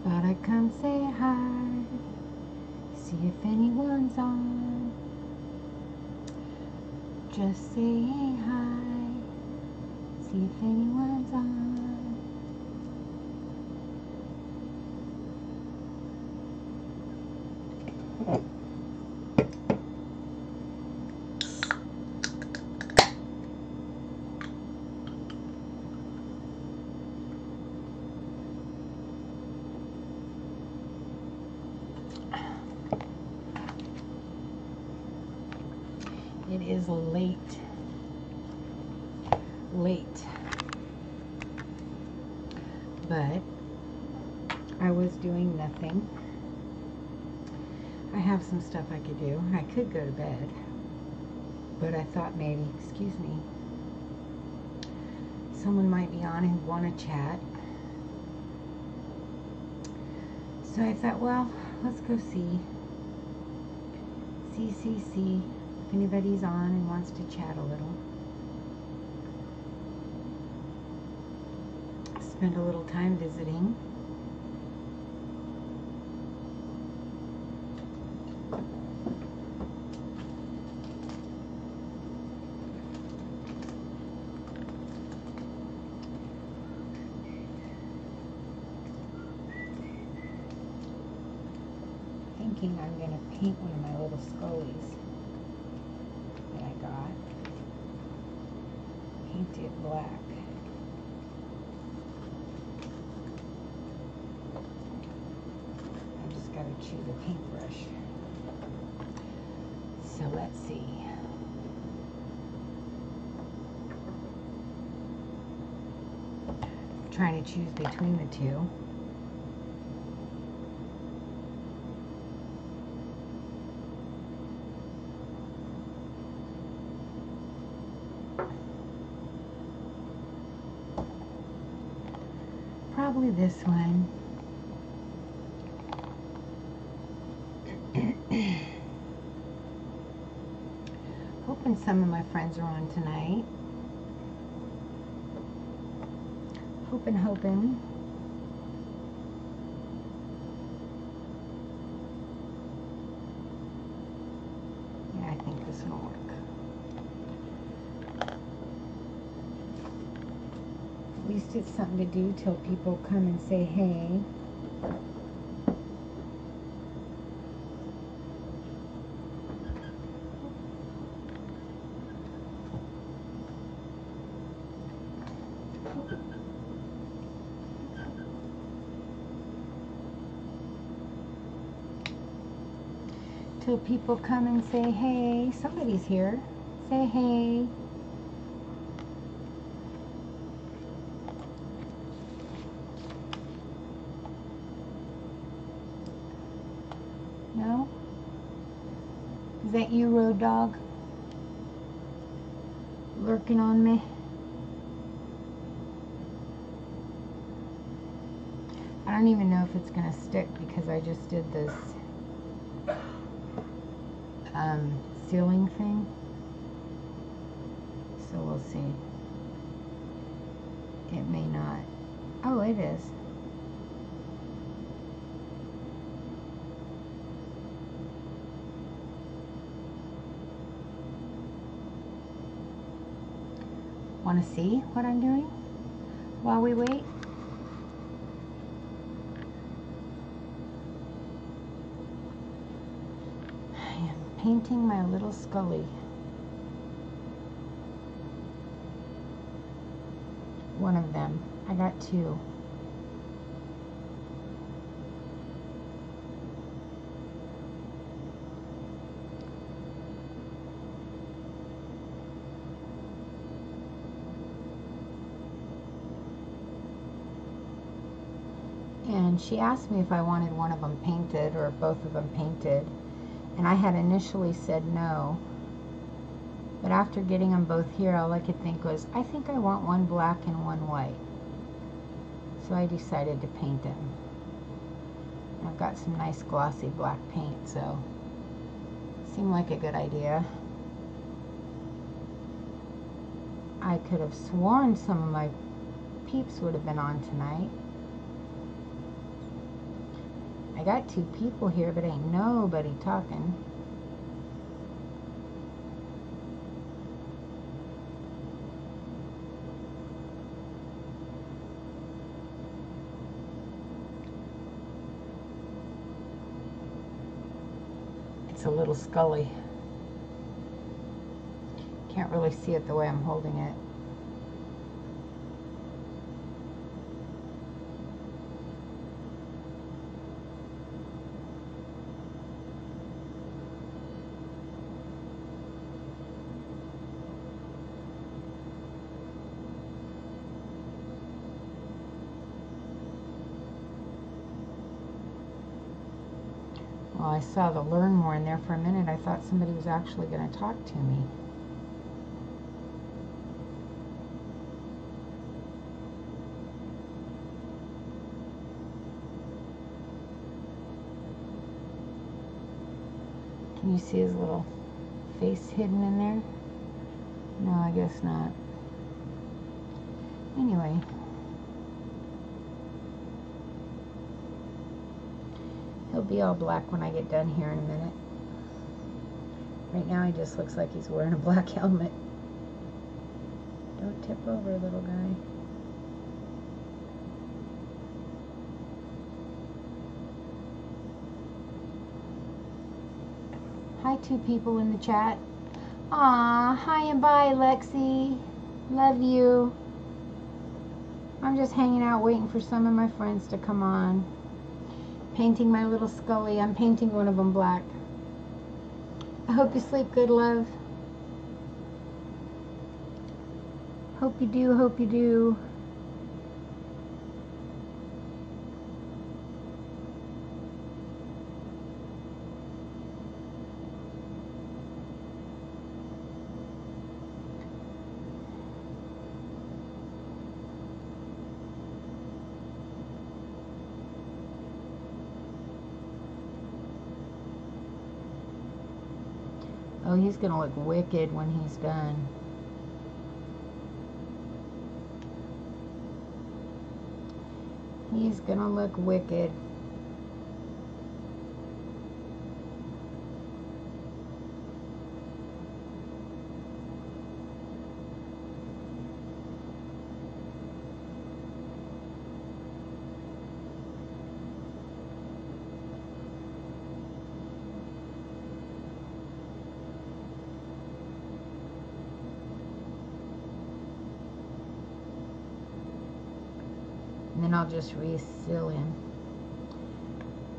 Thought I'd come say hi, see if anyone's on. Just say hi, see if anyone's on. It is late. But I was doing nothing. I have some stuff I could do. I could go to bed, but I thought maybe, excuse me, someone might be on who'd want to chat. So I thought, well, let's go see if anybody's on and wants to chat a little. Spend a little time visiting. Thinking I'm going to paint one of my little scullies that I got. Paint it black. I just got to choose a paintbrush. So let's see. I'm trying to choose between the two. Probably this one. Hoping some of my friends are on tonight. Hoping. Yeah, I think this one will work. At least it's something to do till people come and say hey. Till people come and say hey. Somebody's here. Say hey. No? Is that you, Road Dog? Lurking on me? I don't even know if it's gonna stick because I just did this ceiling thing. So we'll see. It may not. Oh, it is. Want to see what I'm doing while we wait? I am painting my little Scully. One of them. I got two. And she asked me if I wanted one of them painted or both of them painted. And I had initially said no. But after getting them both here, all I could think was, I think I want one black and one white. So I decided to paint them. I've got some nice glossy black paint, so it seemed like a good idea. I could have sworn some of my peeps would have been on tonight. got 2 people here, but ain't nobody talking. It's a little scully. Can't really see it the way I'm holding it. Well, I saw the learn more in there for a minute. I thought somebody was actually going to talk to me. Can you see his little face hidden in there? No, I guess not. Anyway. He'll be all black when I get done here in a minute. Right now he just looks like he's wearing a black helmet. Don't tip over, little guy. Hi, 2 people in the chat. Aw, hi and bye, Lexi. Love you. I'm just hanging out waiting for some of my friends to come on. Painting my little Scully. I'm painting one of them black. I hope you sleep good, love. Hope you do, hope you do. Oh, he's going to look wicked when he's done. He's going to look wicked. And then I'll just reseal him.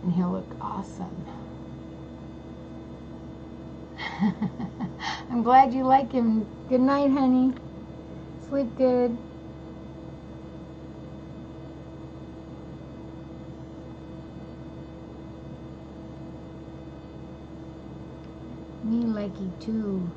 And he'll look awesome. I'm glad you like him. Good night, honey. Sleep good. Me like you too.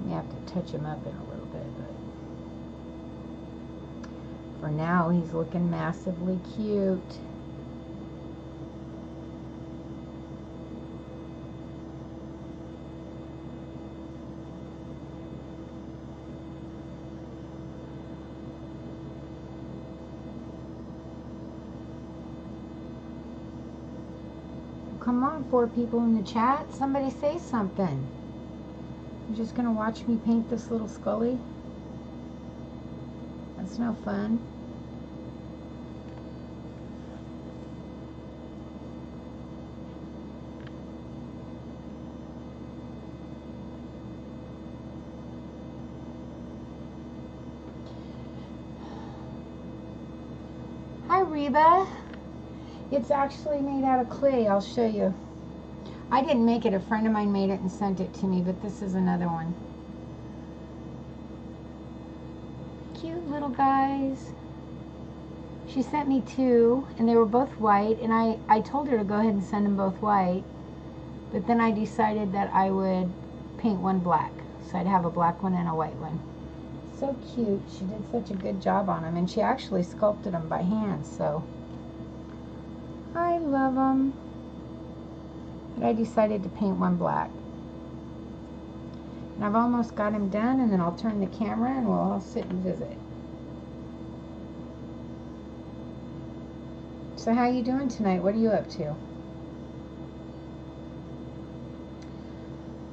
You have to touch him up in a little bit, but for now he's looking massively cute. Come on, 4 people in the chat. Somebody say something. You're just going to watch me paint this little Scully? That's no fun. Hi, Reba. It's actually made out of clay. I'll show you. I didn't make it. A friend of mine made it and sent it to me, but this is another one. Cute little guys. She sent me 2, and they were both white, and I told her to go ahead and send them both white, but then I decided that I would paint one black, so I'd have a black one and a white one. So cute. She did such a good job on them, and she actually sculpted them by hand, so I love them. But I decided to paint one black. And I've almost got him done, and then I'll turn the camera and we'll all sit and visit. So how you doing tonight? What are you up to?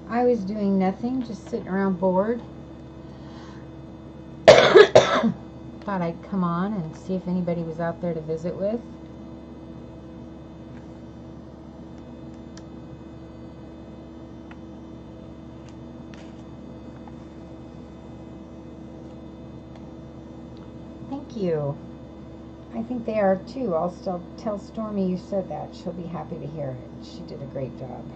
I was doing nothing, just sitting around bored. Thought I'd come on and see if anybody was out there to visit with. Thank you. I think they are too. I'll still tell Stormy you said that. She'll be happy to hear it. She did a great job.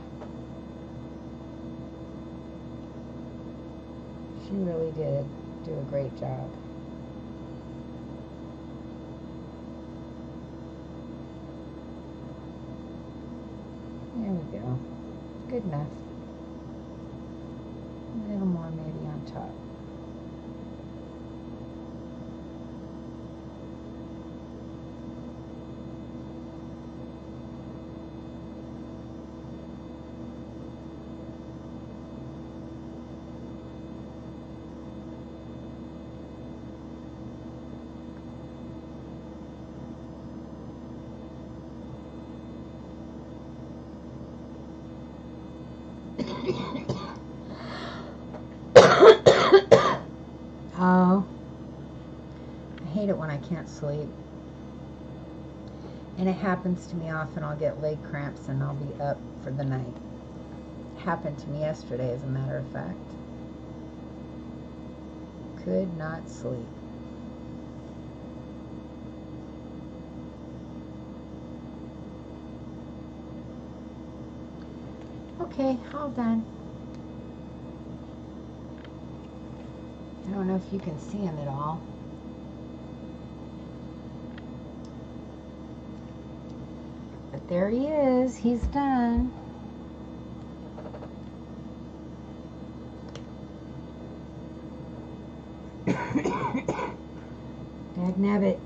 She really did do a great job. There we go. Good enough. A little more maybe on top. Oh, I hate it when I can't sleep. And it happens to me often. I'll get leg cramps and I'll be up for the night. It happened to me yesterday, as a matter of fact. Could not sleep. Okay, all done. I don't know if you can see him at all. But there he is. He's done. Dagnabbit.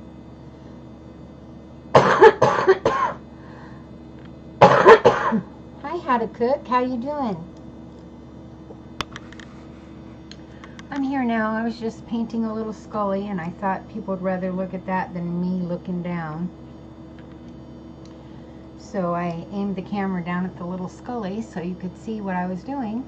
Hi, How to Cook. How you doing? I'm here now. I was just painting a little Scully, and I thought people would rather look at that than me looking down. So I aimed the camera down at the little Scully so you could see what I was doing.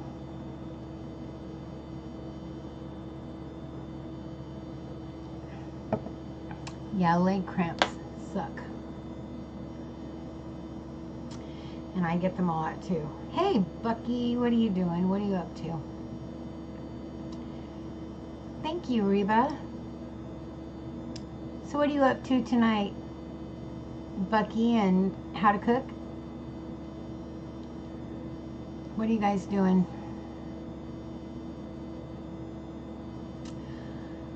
Yeah, leg cramps suck. And I get them a lot too. Hey, Bucky, what are you doing? What are you up to? Thank you, Reba. So what are you up to tonight, Bucky and How to Cook? What are you guys doing?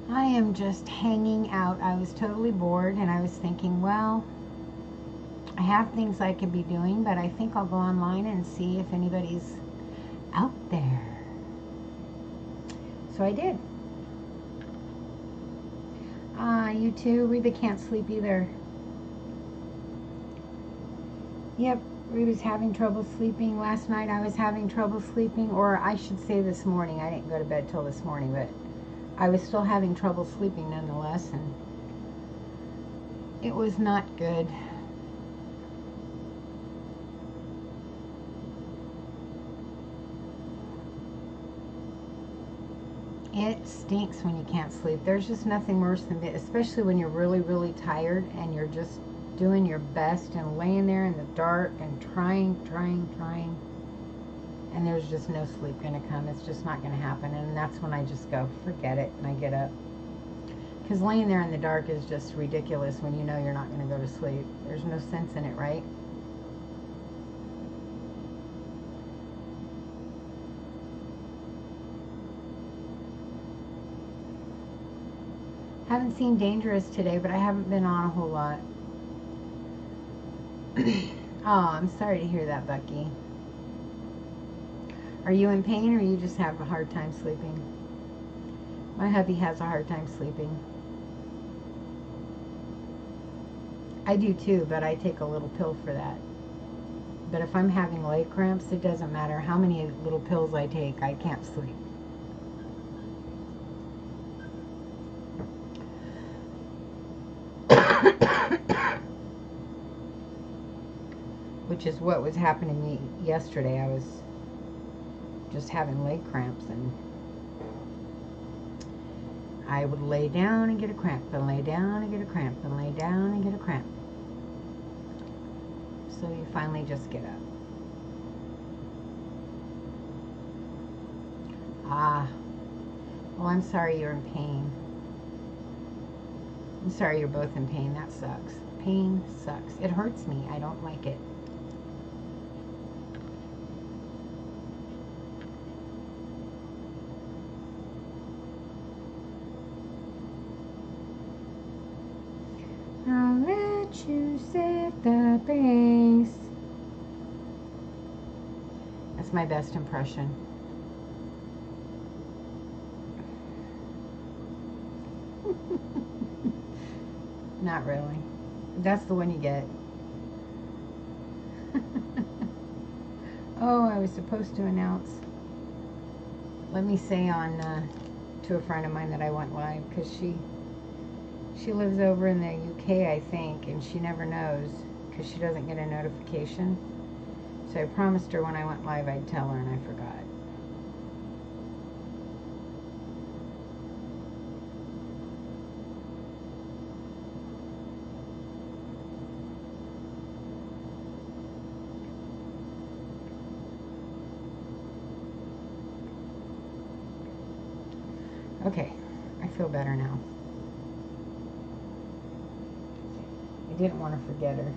I am just hanging out. I was totally bored and I was thinking, well, I have things I could be doing, but I think I'll go online and see if anybody's out there. So I did. You too. Reba can't sleep either. Yep, Reba's having trouble sleeping. Last night I was having trouble sleeping, or I should say this morning. I didn't go to bed till this morning, but I was still having trouble sleeping nonetheless, and it was not good. It stinks when you can't sleep. There's just nothing worse than it, especially when you're really, really tired and you're just doing your best and laying there in the dark and trying, and there's just no sleep going to come. It's just not going to happen, and that's when I just go, forget it, and I get up. Because laying there in the dark is just ridiculous when you know you're not going to go to sleep. There's no sense in it, right? Haven't seen Dangerous today, but I haven't been on a whole lot. Oh, I'm sorry to hear that, Bucky. Are you in pain or you just have a hard time sleeping? My hubby has a hard time sleeping. I do too, but I take a little pill for that. But if I'm having leg cramps, it doesn't matter how many little pills I take, I can't sleep. Which is what was happening to me yesterday. I was just having leg cramps, and I would lay down and get a cramp, and lay down and get a cramp, and lay down and get a cramp. So you finally just get up. Ah, well, I'm sorry you're in pain. I'm sorry you're both in pain. That sucks. Pain sucks. It hurts me. I don't like it. I'll let you set the pace. That's my best impression. Not really. That's the one you get. Oh, I was supposed to announce. Let me say on to a friend of mine that I went live, because she lives over in the UK, I think, and she never knows because she doesn't get a notification. So I promised her when I went live I'd tell her, and I forgot. Okay, I feel better now. I didn't want to forget her.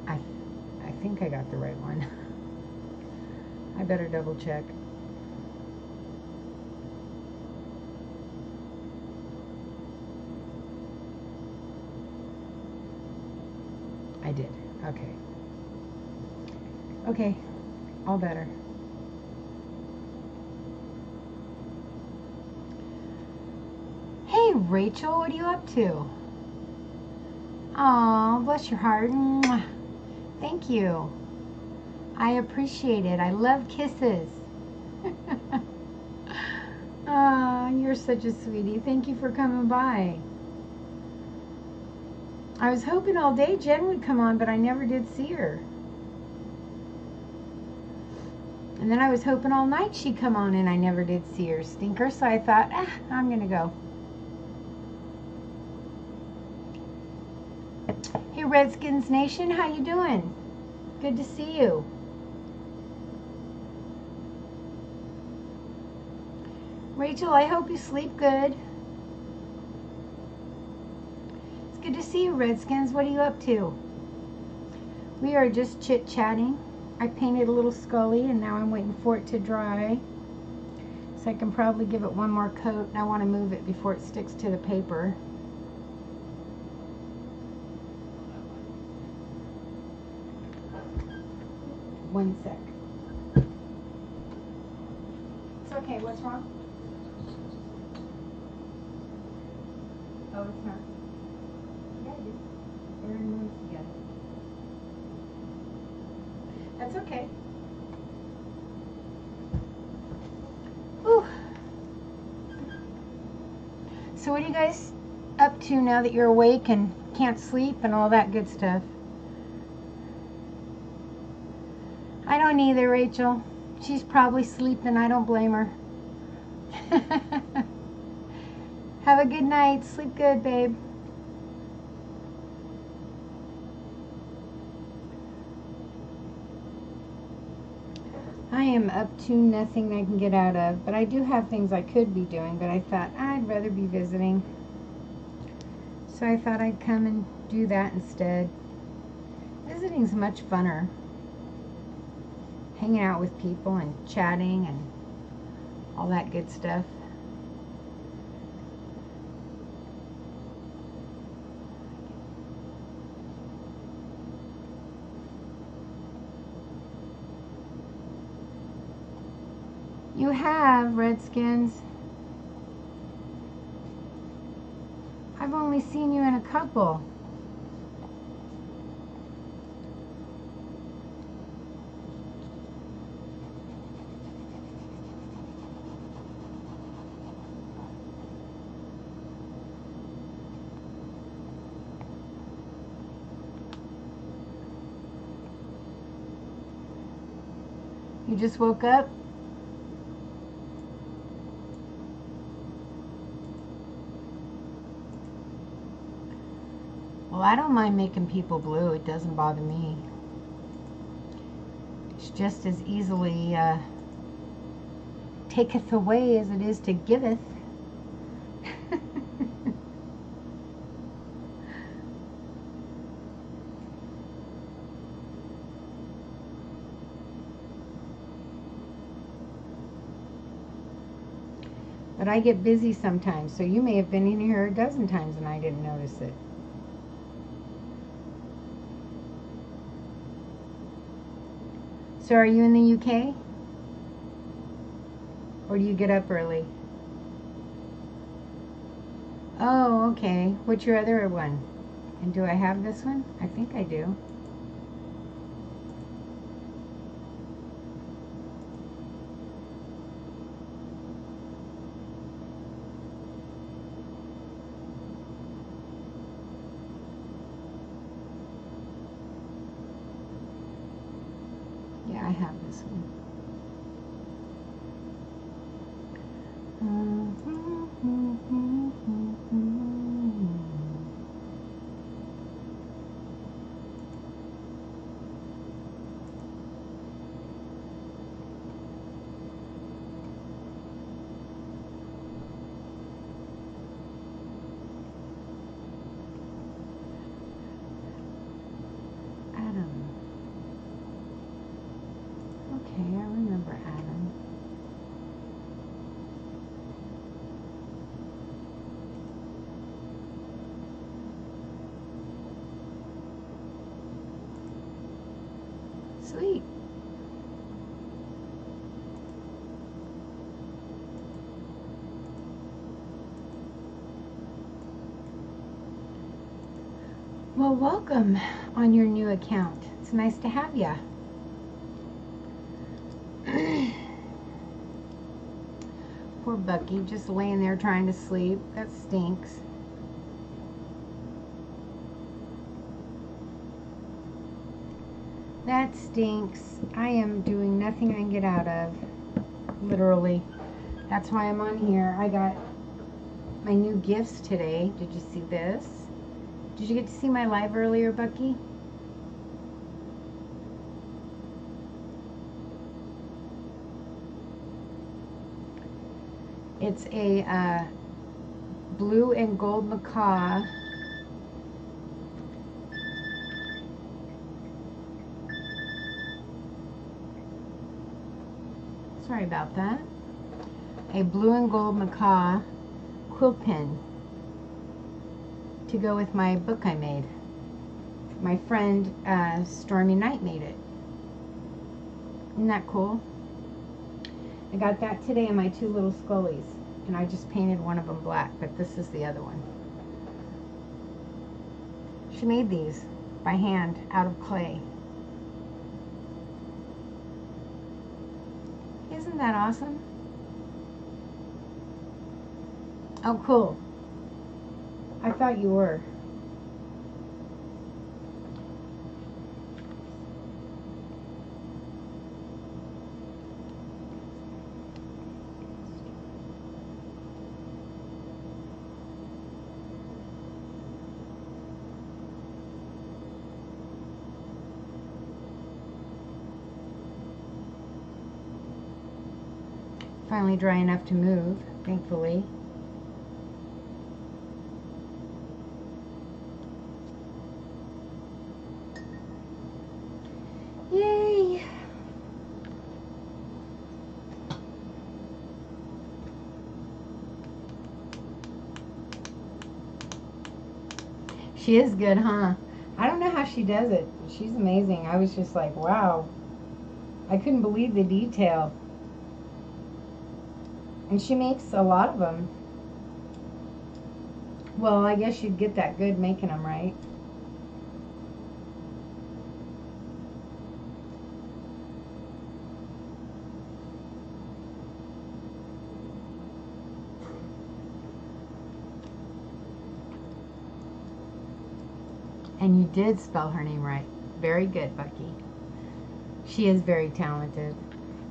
I think I got the right one. I better double check. I did. Okay. Okay, all better. Hey, Rachel, what are you up to? Aw, bless your heart. Mwah. Thank you. I appreciate it. I love kisses. Ah, you're such a sweetie. Thank you for coming by. I was hoping all day Jen would come on, but I never did see her. And then I was hoping all night she'd come on, and I never did see her, stinker. So I thought, I'm going to go. Hey, Redskins Nation, how you doing? Good to see you. Rachel, I hope you sleep good. It's good to see you, Redskins. What are you up to? We are just chit-chatting. I painted a little Scully, and now I'm waiting for it to dry. So I can probably give it one more coat, and I want to move it before it sticks to the paper. One sec. It's okay. What's wrong? Oh, it's not. Yeah, it is. They're in rooms together. That's okay. Whew. So what are you guys up to now that you're awake and can't sleep and all that good stuff? I don't either, Rachel. She's probably sleeping. I don't blame her. Have a good night. Sleep good, babe. I am up to nothing I can get out of, but I do have things I could be doing, but I thought I'd rather be visiting. So I thought I'd come and do that instead. Visiting's much funner. Hanging out with people and chatting and all that good stuff. have, Redskins. I've only seen you in a couple. You just woke up? Well, I don't mind making people blue. It doesn't bother me. It's just as easily taketh away as it is to giveth. But I get busy sometimes, so you may have been in here a dozen times and I didn't notice it. So are you in the UK? Or do you get up early? Oh, okay. What's your other one? And do I have this one? I think I do. Yeah, I have this one. Okay, I remember Adam. Sweet. Well, welcome on your new account. It's nice to have ya. Poor Bucky, just laying there trying to sleep. That stinks. That stinks. I am doing nothing I can get out of. Literally. That's why I'm on here. I got my new gifts today. Did you see this? Did you get to see my live earlier, Bucky? It's a blue and gold macaw. Sorry about that. A blue and gold macaw quilt pen to go with my book I made. My friend Stormy Knight made it. Isn't that cool? I got that today in my two little Scullies, and I just painted one of them black, but this is the other one. She made these by hand out of clay. Isn't that awesome? Oh, cool. I thought you were. Finally dry enough to move, thankfully. Yay! She is good, huh? I don't know how she does it. She's amazing. I was just like, wow. I couldn't believe the detail. And she makes a lot of them. Well, I guess you'd get that good making them, right? And you did spell her name right. Very good, Bucky. She is very talented.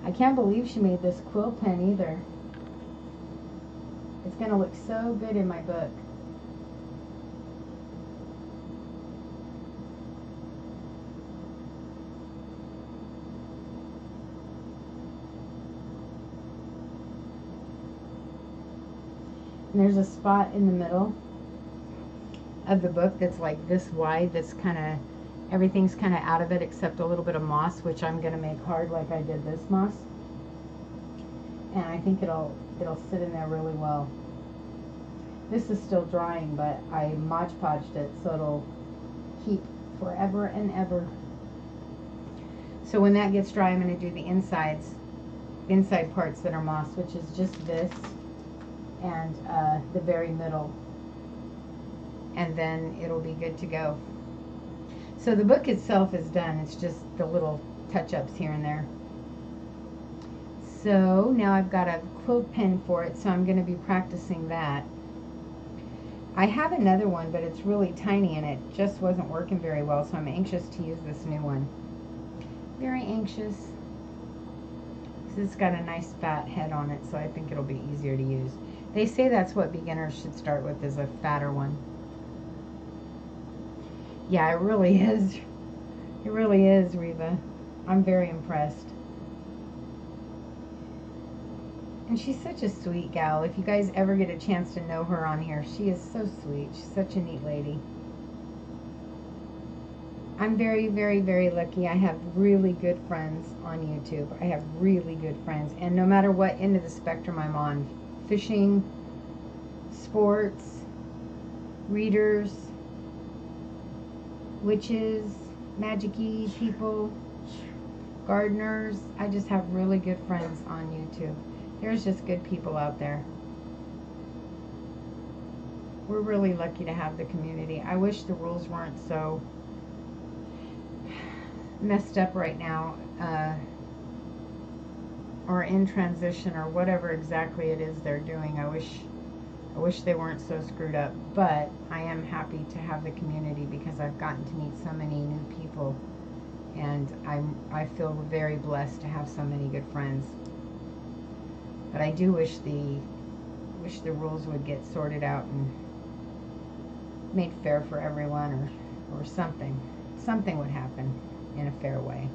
I can't believe she made this quill pen either. It's going to look so good in my book. And there's a spot in the middle of the book that's like this wide, that's kind of, everything's kind of out of it except a little bit of moss, which I'm going to make hard like I did this moss. And I think it'll sit in there really well. This is still drying, but I Mod Podged it so it'll keep forever and ever. So when that gets dry, I'm going to do the inside parts that are moss, which is just this and the very middle. And then it'll be good to go. So the book itself is done. It's just the little touch-ups here and there. So now I've got a quill pen for it, so I'm going to be practicing that. I have another one, but it's really tiny and it just wasn't working very well, so I'm anxious to use this new one. Very anxious. It's got a nice fat head on it, so I think it'll be easier to use. They say that's what beginners should start with, is a fatter one. Yeah, it really is. It really is, Reva. I'm very impressed. And she's such a sweet gal. If you guys ever get a chance to know her on here, she is so sweet. She's such a neat lady. I'm very, very, very lucky. I have really good friends on YouTube. I have really good friends. And no matter what end of the spectrum I'm on, fishing, sports, readers, witches, magic-y people, gardeners, I just have really good friends on YouTube. There's just good people out there. We're really lucky to have the community. I wish the rules weren't so messed up right now, or in transition, or whatever exactly it is they're doing. I wish they weren't so screwed up, but I am happy to have the community because I've gotten to meet so many new people, and I feel very blessed to have so many good friends. But I do wish the rules would get sorted out and made fair for everyone, or something would happen in a fair way.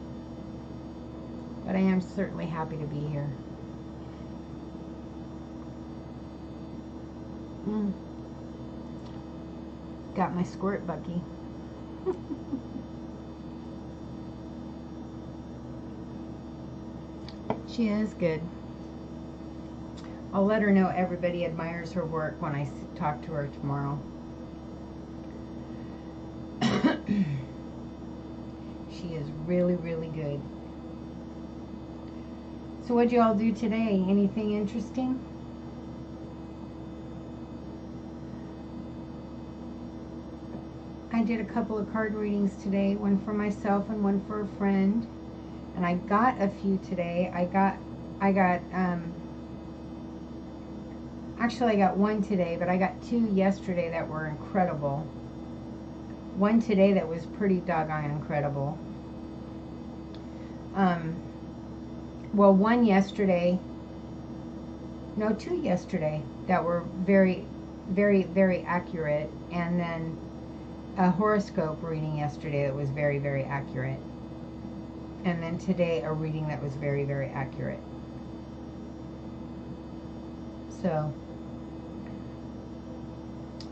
But I am certainly happy to be here. Got my squirt Bucky. She is good. I'll let her know everybody admires her work when I talk to her tomorrow. She is really, really good. So what'd you all do today? Anything interesting? I did a couple of card readings today, one for myself and one for a friend. And I got a few today. Actually I got one today, but I got two yesterday that were incredible. One today that was pretty doggone incredible. Well, one yesterday, no, two yesterday that were very, very, very accurate, and then a horoscope reading yesterday that was very, very accurate, and then today a reading that was very, very accurate. So,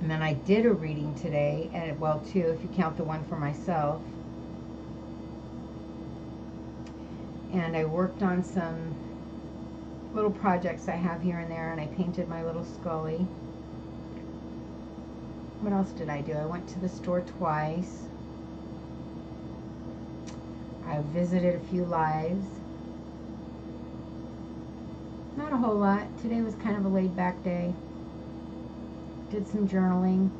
and then I did a reading today, and well, two if you count the one for myself. And I worked on some little projects I have here and there, and I painted my little Scully. What else did I do? I went to the store twice. I visited a few lives. Not a whole lot. Today was kind of a laid back day. Did some journaling.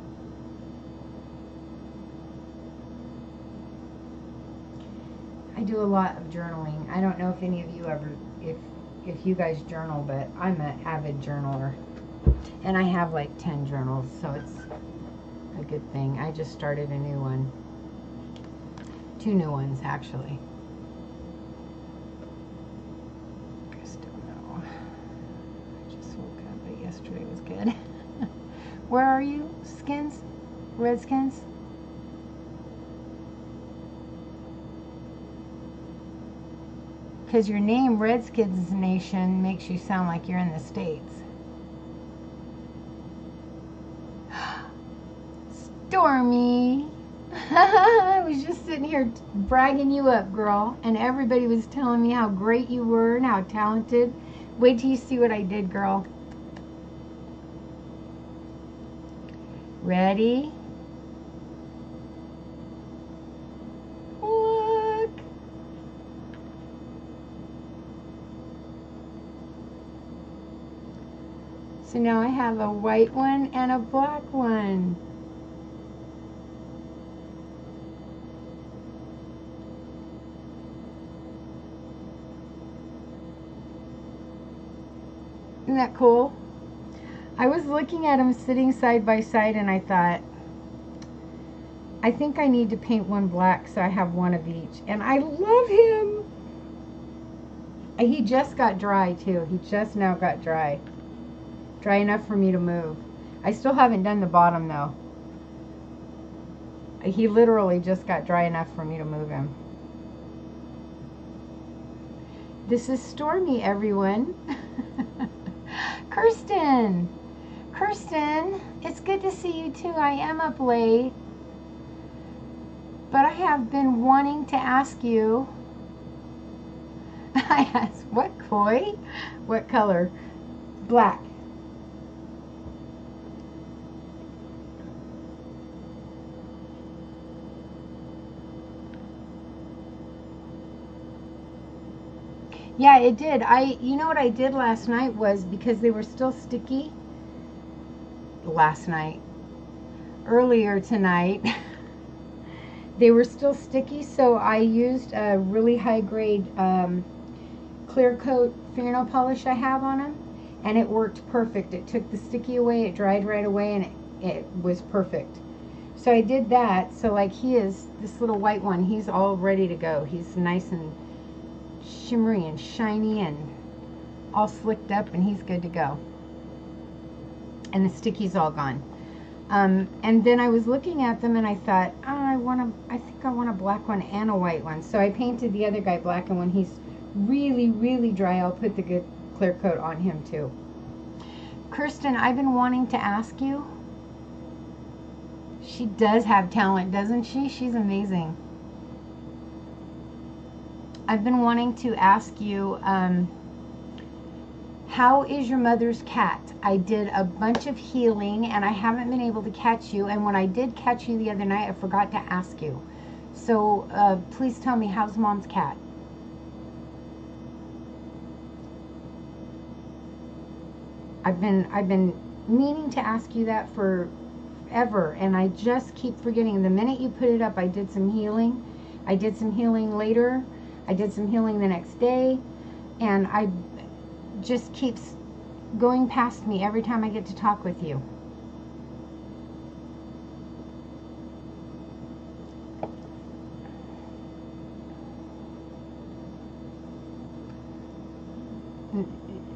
I do a lot of journaling. I don't know if any of you ever, if you guys journal, but I'm an avid journaler. And I have like 10 journals, so it's a good thing. I just started a new one. 2 new ones, actually. I still know. I just woke up, but yesterday was good. Where are you, Skins? Redskins? Because your name, Redskins Nation, makes you sound like you're in the States. Stormy! I was just sitting here bragging you up, girl, and everybody was telling me how great you were and how talented. Wait till you see what I did, girl. Ready? Look! So now I have a white one and a black one. Isn't that cool? I was looking at them sitting side by side and I thought, I think I need to paint one black so I have one of each. And I love him. He just got dry too. He just now got dry. Dry enough for me to move. I still haven't done the bottom though. He literally just got dry enough for me to move him. This is Stormy, everyone. Kirsten! Kirsten, it's good to see you too. I am up late. But I have been wanting to ask you. I asked, what koi? What color? Black. Yeah, it did. You know what I did last night was, because they were still sticky earlier tonight, they were still sticky, so I used a really high grade clear coat fingernail polish I have on them, and it worked perfect. It took the sticky away, it dried right away, and it was perfect. So I did that. So like this little white one, he's all ready to go. He's nice and shimmery and shiny and all slicked up, and he's good to go. And the sticky's all gone. And then I was looking at them and I thought, oh, I think I want a black one and a white one. So I painted the other guy black, and when he's really, really dry, I'll put the good clear coat on him too. Kirsten, I've been wanting to ask you. She does have talent, doesn't she? She's amazing. I've been wanting to ask you, how is your mother's cat? I did a bunch of healing and I haven't been able to catch you, and when I did catch you the other night, I forgot to ask you. So please tell me, how's Mom's cat? I've been meaning to ask you that forever, and I just keep forgetting. The minute you put it up, I did some healing. I did some healing later. I did some healing the next day, and I just keeps going past me every time I get to talk with you.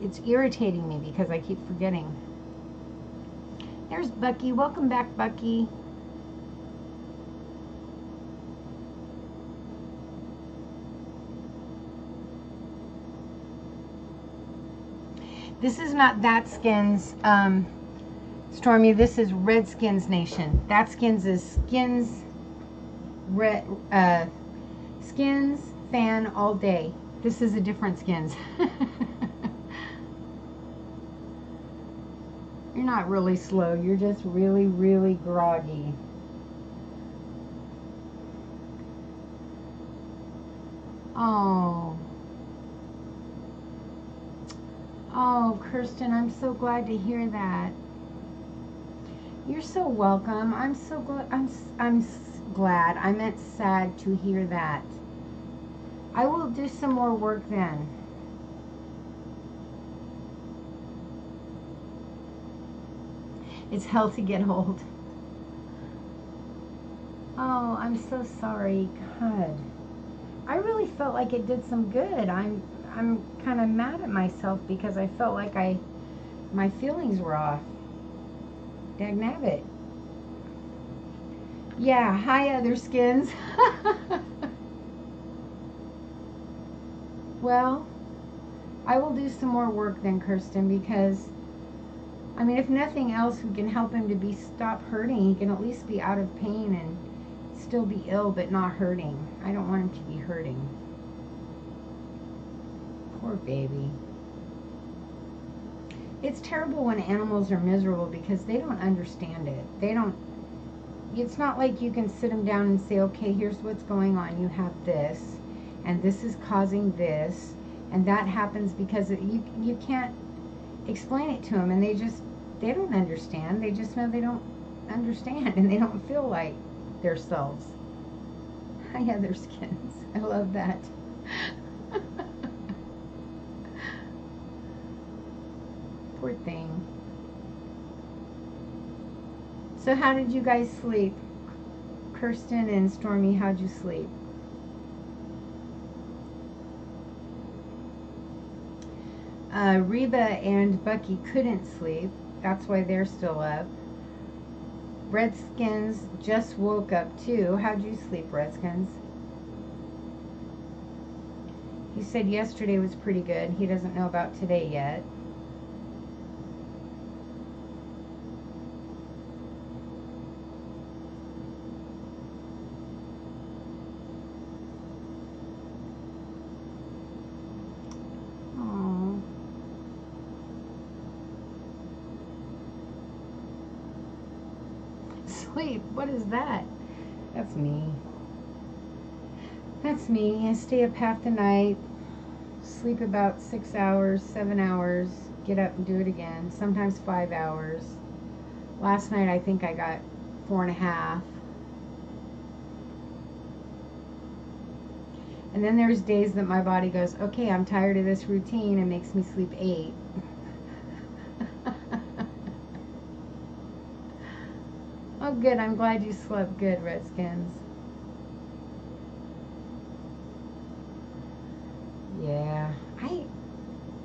It's irritating me because I keep forgetting. There's Bucky. Welcome back, Bucky. This is not That Skins, Stormy. This is Redskins Nation. That Skins is Skins, Skins fan all day. This is a different Skins. You're not really slow. You're just really, really groggy. Oh. Oh, Kirsten, I'm so glad to hear that. You're so welcome. I'm so glad. I'm glad. I meant sad to hear that. I will do some more work then. It's hell to get old. Oh, I'm so sorry. God. I really felt like it did some good. I'm kind of mad at myself because I felt like my feelings were off. Dagnabbit. Yeah, hi other skins. Well, I will do some more work then, Kirsten, because I mean, if nothing else, we can help him to stop hurting. He can at least be out of pain and still be ill but not hurting. I don't want him to be hurting. Poor baby. It's terrible when animals are miserable because they don't understand it. It's not like you can sit them down and say, okay, here's what's going on. You have this, and this is causing this, and that happens because you can't explain it to them, and they don't understand. They just know they don't understand, and they don't feel like themselves. Hi, other skins. I love that. Poor thing. So how did you guys sleep? Kirsten and Stormy, how'd you sleep? Reba and Bucky couldn't sleep. That's why they're still up. Redskins just woke up too. How'd you sleep, Redskins? He said yesterday was pretty good. He doesn't know about today yet. Sleep? What is that? That's me. That's me. I stay up half the night, sleep about 6 hours, 7 hours, get up and do it again, sometimes 5 hours. Last night I think I got 4.5. And then there's days that my body goes, okay, I'm tired of this routine, and makes me sleep 8. Oh, good. I'm glad you slept good, Redskins. Yeah,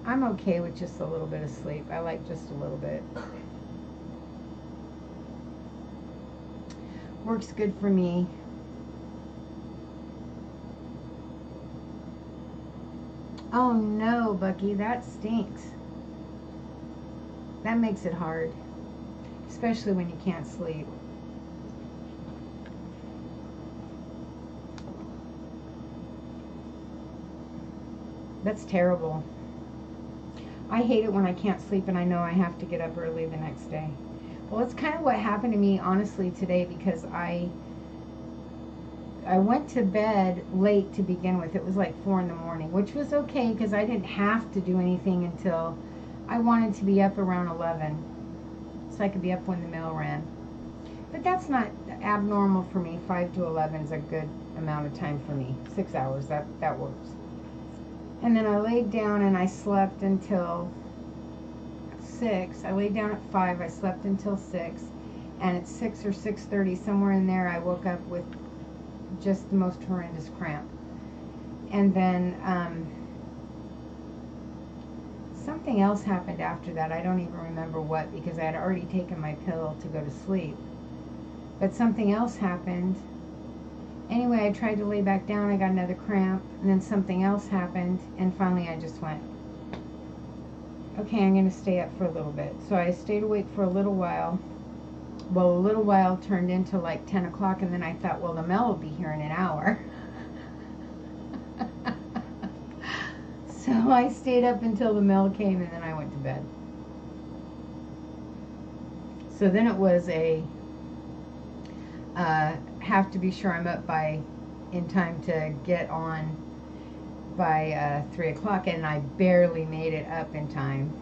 I'm okay with just a little bit of sleep. I like just a little bit. Works good for me. Oh no, Bucky, that stinks. That makes it hard, especially when you can't sleep. That's terrible. I hate it when I can't sleep and I know I have to get up early the next day. Well, it's kind of what happened to me, honestly, today, because I went to bed late to begin with. It was like 4 in the morning, which was okay because I didn't have to do anything until I wanted to be up around 11, so I could be up when the mail ran. But that's not abnormal for me. 5 to 11 is a good amount of time for me. 6 hours, that works. And then I laid down and I slept until 6. I laid down at 5. I slept until 6. And at 6 or 6:30, somewhere in there, I woke up with just the most horrendous cramp. And then something else happened after that. I don't even remember what, because I had already taken my pill to go to sleep. But something else happened. Anyway, I tried to lay back down. I got another cramp. And then something else happened. And finally I just went, okay, I'm going to stay up for a little bit. So I stayed awake for a little while. Well, a little while turned into like 10 o'clock. And then I thought, well, the mail will be here in an hour. So I stayed up until the mail came, and then I went to bed. So then it was a have to be sure I'm up in time to get on by 3 o'clock, and I barely made it up in time.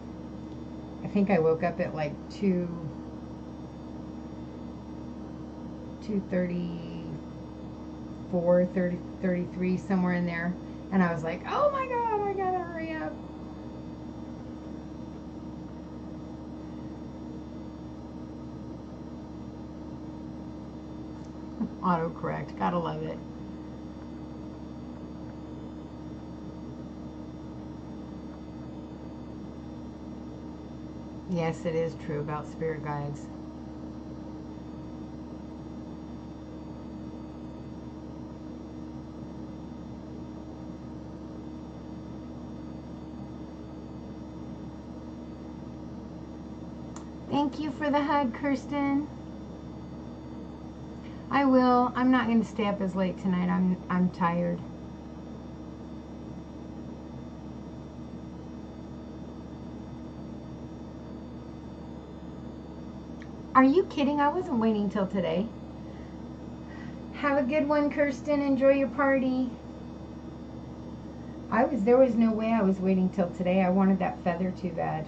I think I woke up at like 2:34, 33, somewhere in there. And I was like, oh my God, I gotta hurry up. Autocorrect, gotta love it. Yes, it is true about spirit guides. Thank you for the hug, Kirsten. I will. I'm not going to stay up as late tonight. I'm tired. Are you kidding? I wasn't waiting till today. Have a good one, Kirsten. Enjoy your party. There was no way I was waiting till today. I wanted that feather too bad.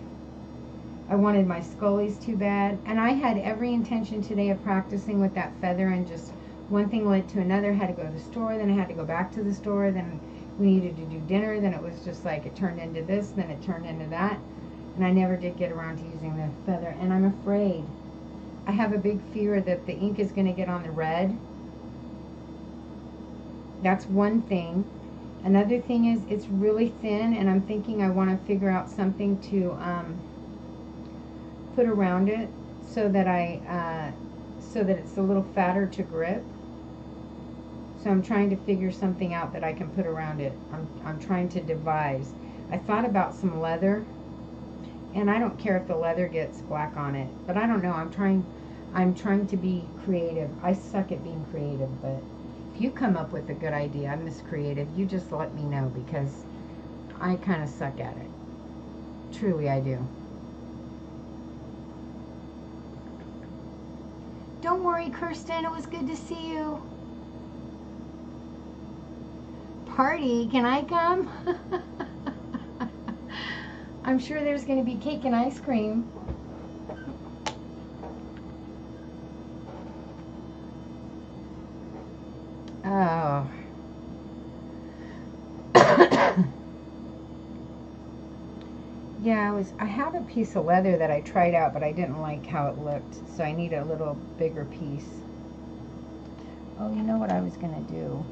I wanted my Scullies too bad. And I had every intention today of practicing with that feather, and just one thing led to another. Had to go to the store, then I had to go back to the store, then we needed to do dinner, then it was just like it turned into this, then it turned into that. And I never did get around to using the feather. And I'm afraid. I have a big fear that the ink is going to get on the red. That's one thing. Another thing is it's really thin, and I'm thinking I want to figure out something to put around it so that it's a little fatter to grip. So I'm trying to figure something out that I can put around it. I'm trying to devise. I thought about some leather, and I don't care if the leather gets black on it, but I don't know. I'm trying to be creative. I suck at being creative, but if you come up with a good idea, I'm Miss Creative, you just let me know, because I kind of suck at it. Truly, I do. Don't worry, Kirsten. It was good to see you. Party? Can I come? I'm sure there's going to be cake and ice cream. Oh. Yeah, I have a piece of leather that I tried out, but I didn't like how it looked, so I need a little bigger piece. Oh, you know what I was going to do?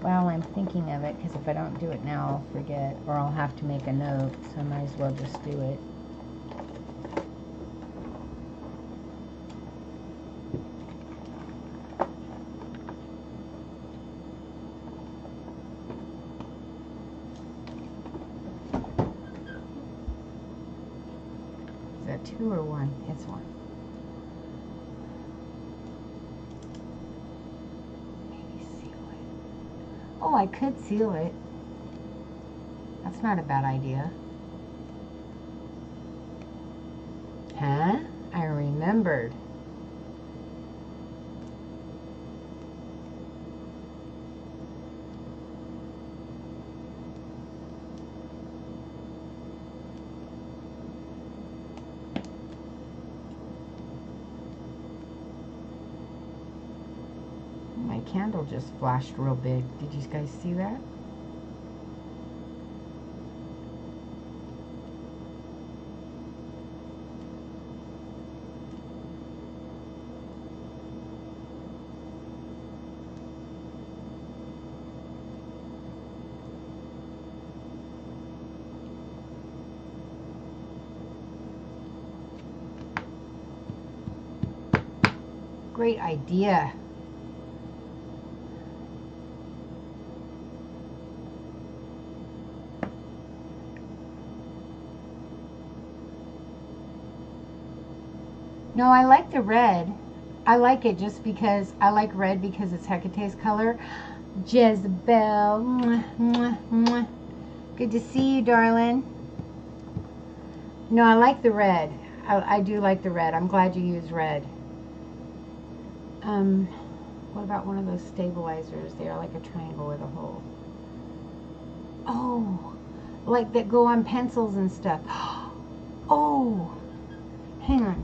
Well, I'm thinking of it, because if I don't do it now, I'll forget, or I'll have to make a note, so I might as well just do it. Is that 2 or 1? It's 1. Oh, I could seal it. That's not a bad idea. Huh? I remembered. My candle just flashed real big. Did you guys see that? Great idea. No, I like the red. I like it just because I like red because it's Hecate's color. Jezebel. Mwah, mwah, mwah. Good to see you, darling. No, I like the red. I do like the red. I'm glad you used red. What about one of those stabilizers? They are like a triangle with a hole. Oh, like that go on pencils and stuff. Oh, hang on.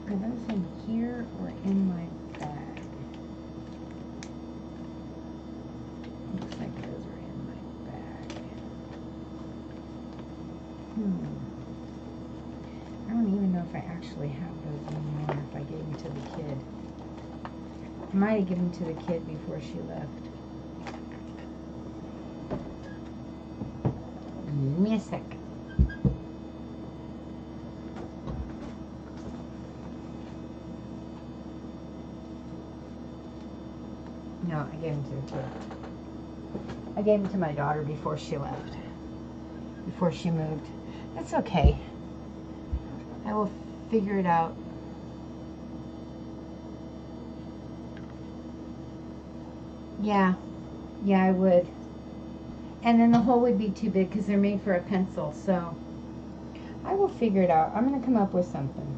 Are those in here or in my bag? Looks like those are in my bag. I don't even know if I actually have those anymore, if I gave them to the kid. I might have given them to the kid before she left. Give me a sec. No, I gave them to the kid. I gave them to my daughter before she left. Before she moved. That's okay. I will figure it out. Yeah, I would. And then the hole would be too big because they're made for a pencil, so I will figure it out. I'm going to come up with something.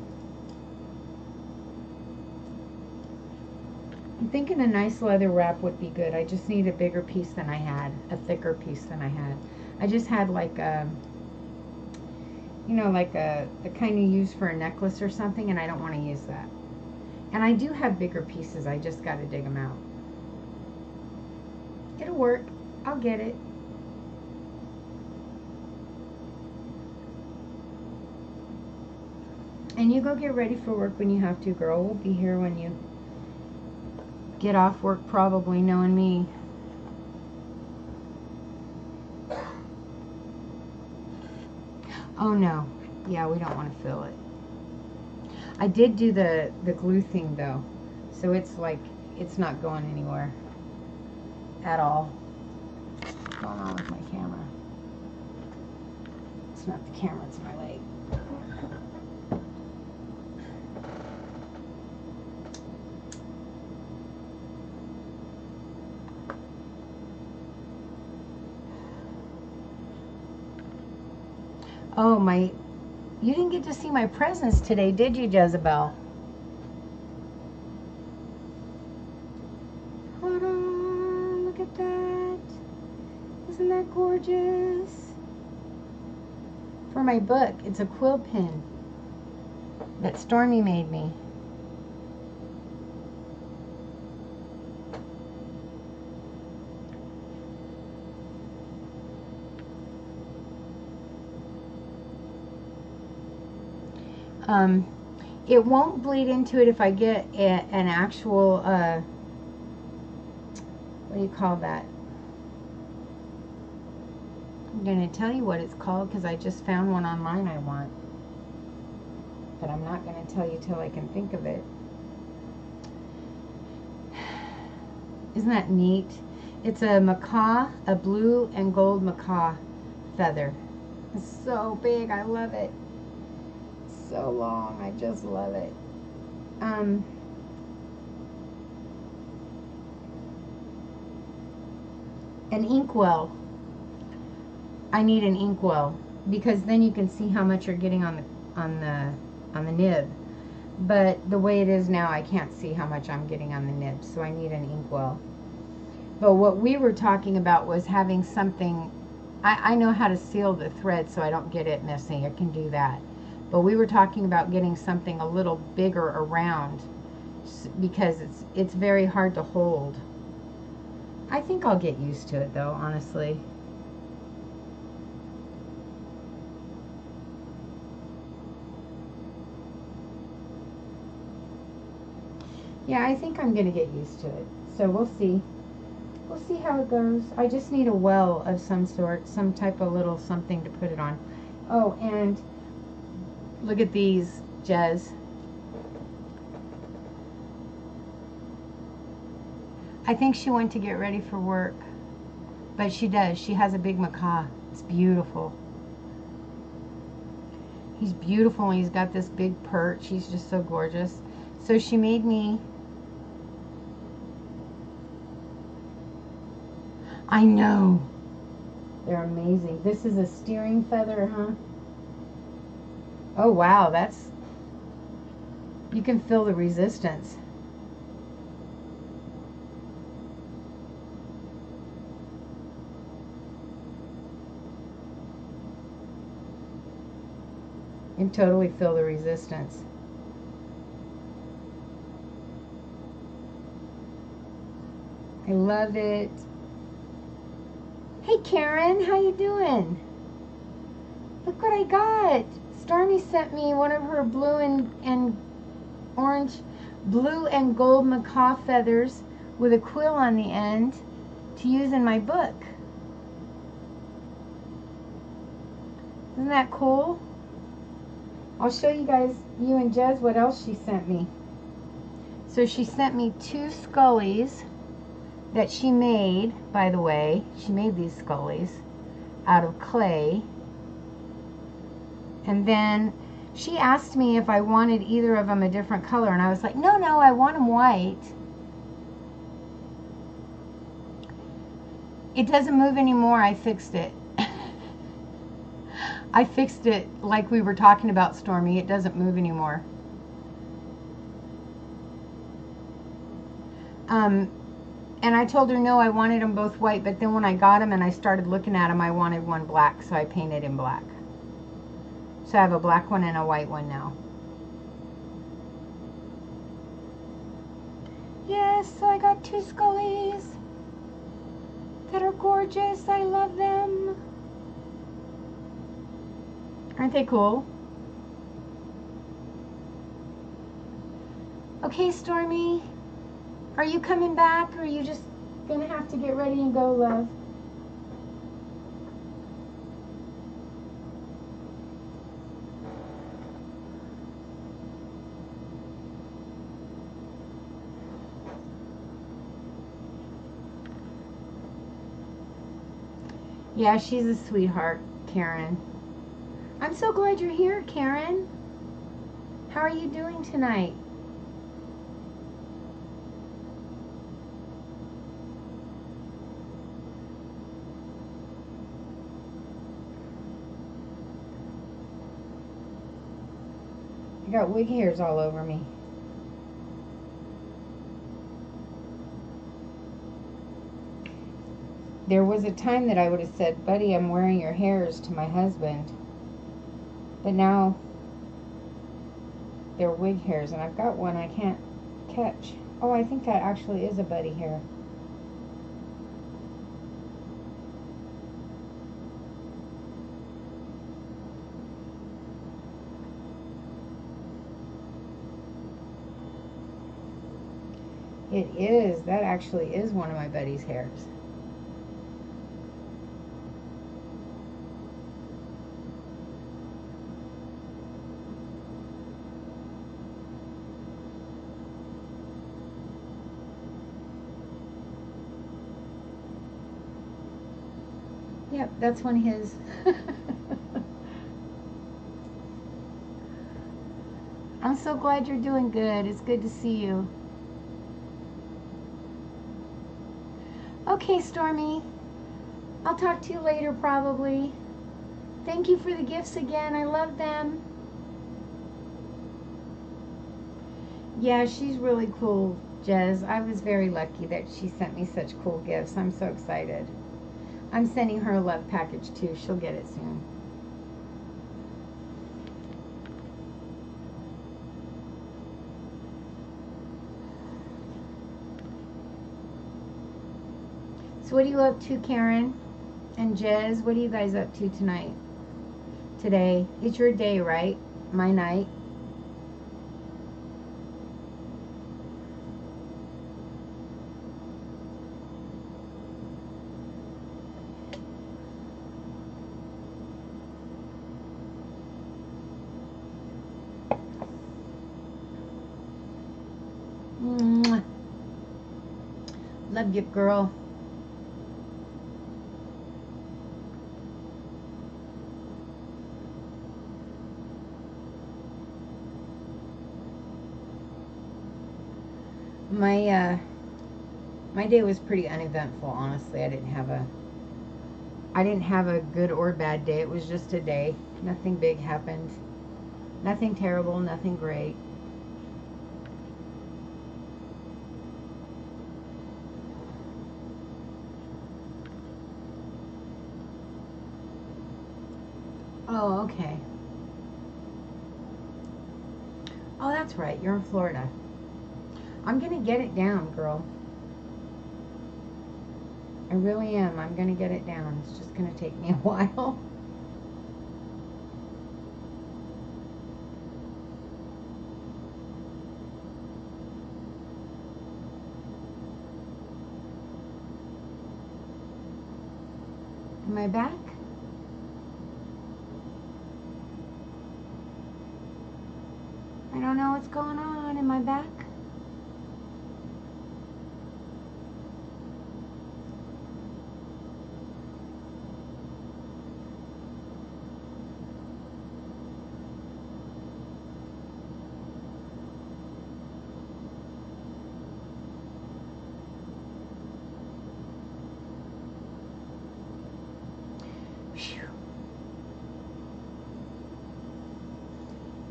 I'm thinking a nice leather wrap would be good. I just need a bigger piece than I had, a thicker piece than I had. I just had like a, you know, like the kind you use for a necklace or something, and I don't want to use that. And I do have bigger pieces. I just got to dig them out. It'll work. I'll get it. And you go get ready for work when you have to, girl. We'll be here when you get off work, probably, knowing me. Oh no. Yeah, we don't want to fill it. I did do the glue thing though. So it's like, it's not going anywhere at all. What's going on with my camera? It's not the camera, it's my leg. Oh, you didn't get to see my presents today, did you, Jezebel? Hold on, look at that. Isn't that gorgeous? For my book, it's a quill pen that Stormy made me. It won't bleed into it if I get an actual, what do you call that? I'm going to tell you what it's called because I just found one online I want. But I'm not going to tell you till I can think of it. Isn't that neat? It's a macaw, a blue and gold macaw feather. It's so big. I love it. So long. I just love it. An inkwell. I need an inkwell because then you can see how much you're getting on the nib. But the way it is now, I can't see how much I'm getting on the nib, so I need an inkwell. But what we were talking about was having something. I know how to seal the thread so I don't get it messy. I can do that. But we were talking about getting something a little bigger around because it's very hard to hold. I think I'll get used to it though, honestly. Yeah, I think I'm going to get used to it. So we'll see. We'll see how it goes. I just need a well of some sort, some type of little something to put it on. Oh, and look at these, Jez. I think she went to get ready for work. But she does. She has a big macaw. It's beautiful. He's beautiful and he's got this big perch. He's just so gorgeous. So she made me... I know. They're amazing. This is a steering feather, huh? Oh, wow. That's... You can feel the resistance. You totally feel the resistance. I love it. Hey Karen, how you doing? Look what I got. Stormy sent me one of her blue and orange, blue and gold macaw feathers with a quill on the end to use in my book. Isn't that cool? I'll show you guys, you and Jez, what else she sent me. So she sent me 2 Scullies that she made, by the way. She made these Scullies out of clay. And then she asked me if I wanted either of them a different color, and I was like, no, I want them white. It doesn't move anymore. I fixed it. I fixed it like we were talking about, Stormy. It doesn't move anymore. And I told her no, I wanted them both white, but then when I got them and I started looking at them, I wanted one black, so I painted in black. So I have a black one and a white one now. Yes, so I got 2 Scullies that are gorgeous. I love them. Aren't they cool? Okay, Stormy. Are you coming back, or are you just gonna have to get ready and go, love? Yeah, she's a sweetheart, Karen. I'm so glad you're here, Karen. How are you doing tonight? I got wig hairs all over me. There was a time that I would have said, buddy, I'm wearing your hairs to my husband. But now they're wig hairs, and I've got one I can't catch. Oh, I think that actually is a buddy hair. It is. That actually is one of my buddy's hairs. Yep, that's one of his. I'm so glad you're doing good. It's good to see you. Okay, Stormy. I'll talk to you later, probably. Thank you for the gifts again. I love them. Yeah, she's really cool, Jez. I was very lucky that she sent me such cool gifts. I'm so excited. I'm sending her a love package too. She'll get it soon. So what are you up to, Karen and Jez? What are you guys up to tonight? Today? It's your day, right? My night. Mwah. Love you, girl. My day was pretty uneventful, honestly. I didn't have a good or bad day. It was just a day. Nothing big happened. Nothing terrible, nothing great. Oh, okay. Oh, that's right. You're in Florida. I'm going to get it down, girl. I really am. I'm going to get it down. It's just going to take me a while. Am I back? I don't know what's going on. Am I back?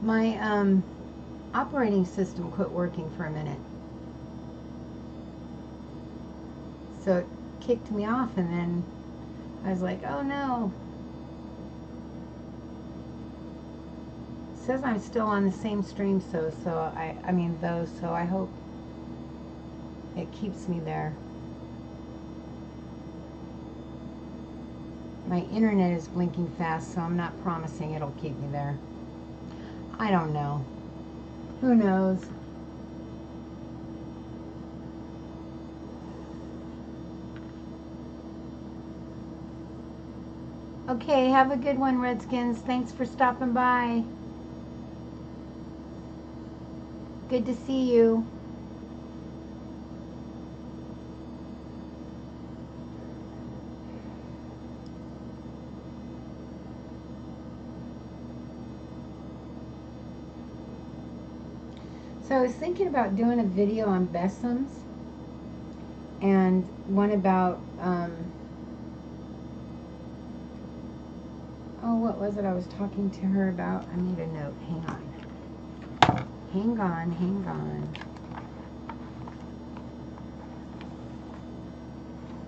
My operating system quit working for a minute. So it kicked me off, and then I was like, oh no. It says I'm still on the same stream, so I hope it keeps me there. My internet is blinking fast, so I'm not promising it'll keep me there. I don't know. Who knows? Okay, have a good one, Redskins. Thanks for stopping by. Good to see you. So I was thinking about doing a video on besoms and one about, what was it I was talking to her about? I made a note. Hang on. Hang on, hang on.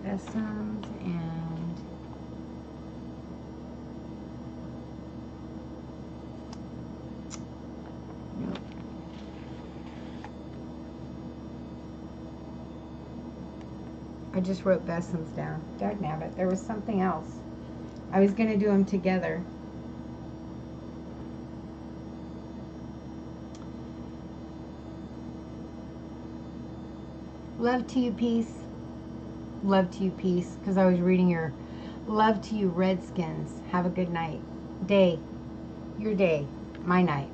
Besoms and... Nope. I just wrote besoms down. Dagnabbit. There was something else. I was going to do them together. Love to you, peace. Love to you, peace. Because I was reading your love to you, Redskins. Have a good night. Day. Your day. My night.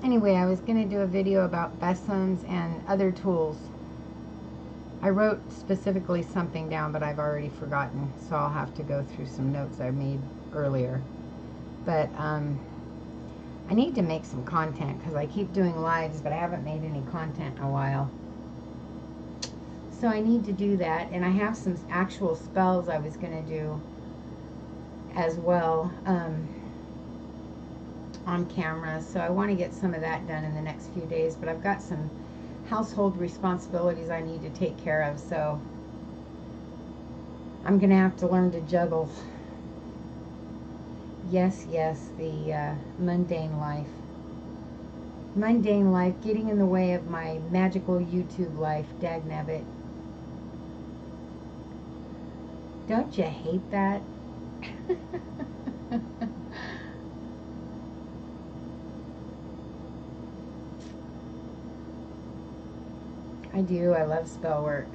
Anyway, I was going to do a video about besoms and other tools. I wrote specifically something down, but I've already forgotten, so I'll have to go through some notes I made earlier. But I need to make some content because I keep doing lives, but I haven't made any content in a while. So I need to do that, and I have some actual spells I was going to do as well. On camera, so I want to get some of that done in the next few days, but I've got some household responsibilities I need to take care of, so I'm gonna have to learn to juggle. Yes, the mundane life getting in the way of my magical YouTube life. Dagnabbit. Don't you hate that? I do. I love spell work.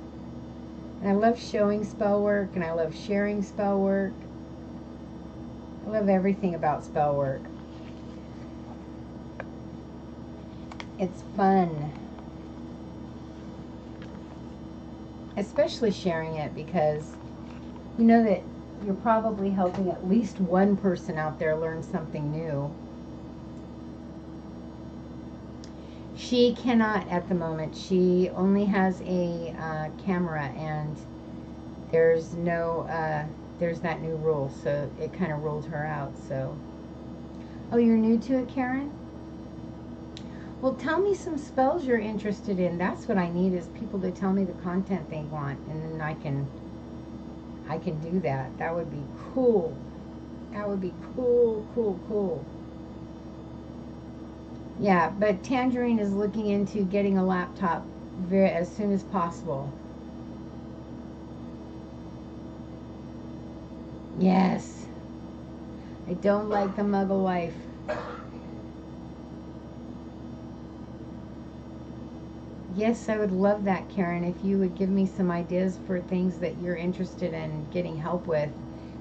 And I love showing spell work, and I love sharing spell work. I love everything about spell work. It's fun. Especially sharing it, because you know that you're probably helping at least one person out there learn something new. She cannot at the moment. She only has a camera, and there's no, there's that new rule, so it kind of ruled her out. So, oh, you're new to it, Karen? Well, tell me some spells you're interested in. That's what I need, is people to tell me the content they want, and then I can do that. That would be cool. That would be cool, cool, cool. Yeah, but Tangerine is looking into getting a laptop as soon as possible. Yes. I don't like the Muggle life. Yes, I would love that, Karen. If you would give me some ideas for things that you're interested in getting help with,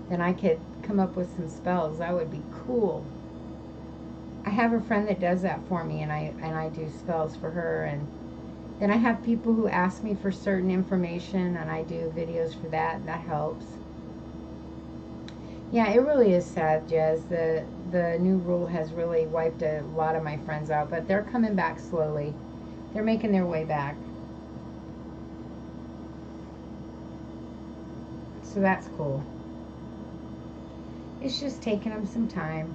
then I could come up with some spells. That would be cool. I have a friend that does that for me, and I do spells for her, and then I have people who ask me for certain information, and I do videos for that, and that helps. Yeah, it really is sad, Jez. The new rule has really wiped a lot of my friends out, but they're coming back slowly. They're making their way back. So that's cool. It's just taking them some time.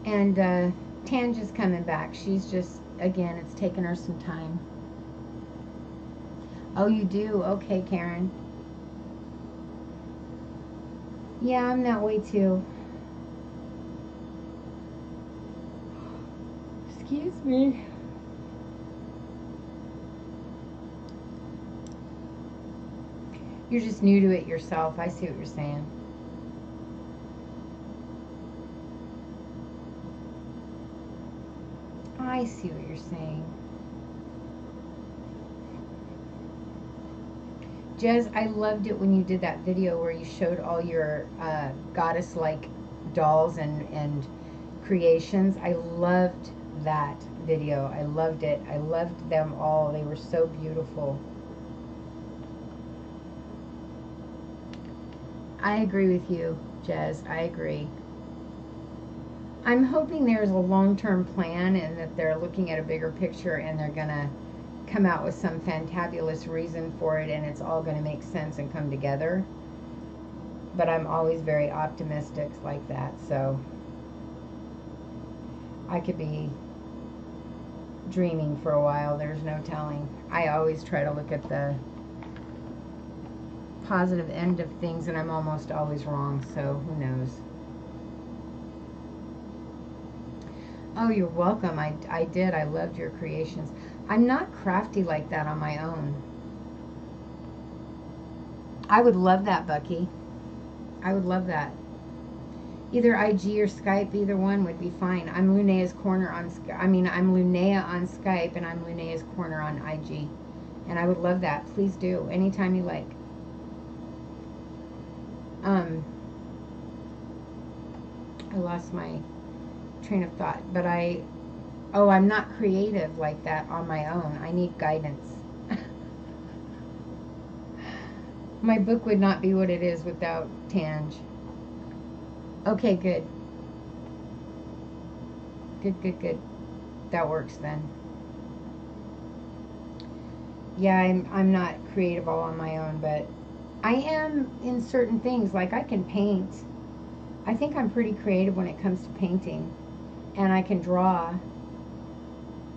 And Tange is coming back. She's just, again, it's taking her some time. Oh, you do? Okay, Karen. Yeah, I'm that way too. Excuse me. You're just new to it yourself. I see what you're saying. I see what you're saying. Jez, I loved it when you did that video where you showed all your goddess-like dolls and creations. I loved that video. I loved it. I loved them all. They were so beautiful. I agree with you, Jez. I agree. I'm hoping there's a long-term plan and that they're looking at a bigger picture and they're going to come out with some fantabulous reason for it and it's all going to make sense and come together. But I'm always very optimistic like that, so I could be dreaming for a while. There's no telling. I always try to look at the positive end of things and I'm almost always wrong, so who knows. Oh, you're welcome. I did. I loved your creations. I'm not crafty like that on my own. I would love that, Bucky. I would love that. Either IG or Skype, either one would be fine. I'm Lunea's Corner on I'm Lunea on Skype and I'm Lunea's Corner on IG. And I would love that. Please do. Anytime you like. I lost my train of thought, but I'm not creative like that on my own. I need guidance. My book would not be what it is without Tange. Okay, good. Good. That works then. Yeah, I'm not creative all on my own, but I am in certain things. Like I can paint. I think I'm pretty creative when it comes to painting. And I can draw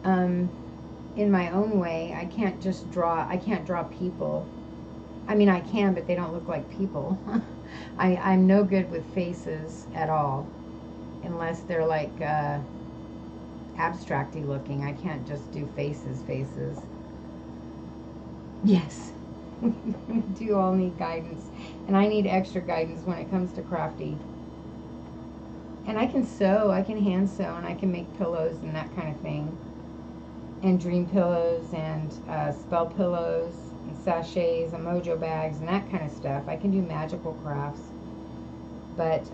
in my own way. I can't just draw. I can't draw people. I mean, I can, but they don't look like people. I'm no good with faces at all, unless they're like abstract-y looking. I can't just do faces. Yes. We do all need guidance, and I need extra guidance when it comes to crafty. And I can sew, I can hand sew, and I can make pillows and that kind of thing. And dream pillows and spell pillows and sachets and mojo bags and that kind of stuff. I can do magical crafts. But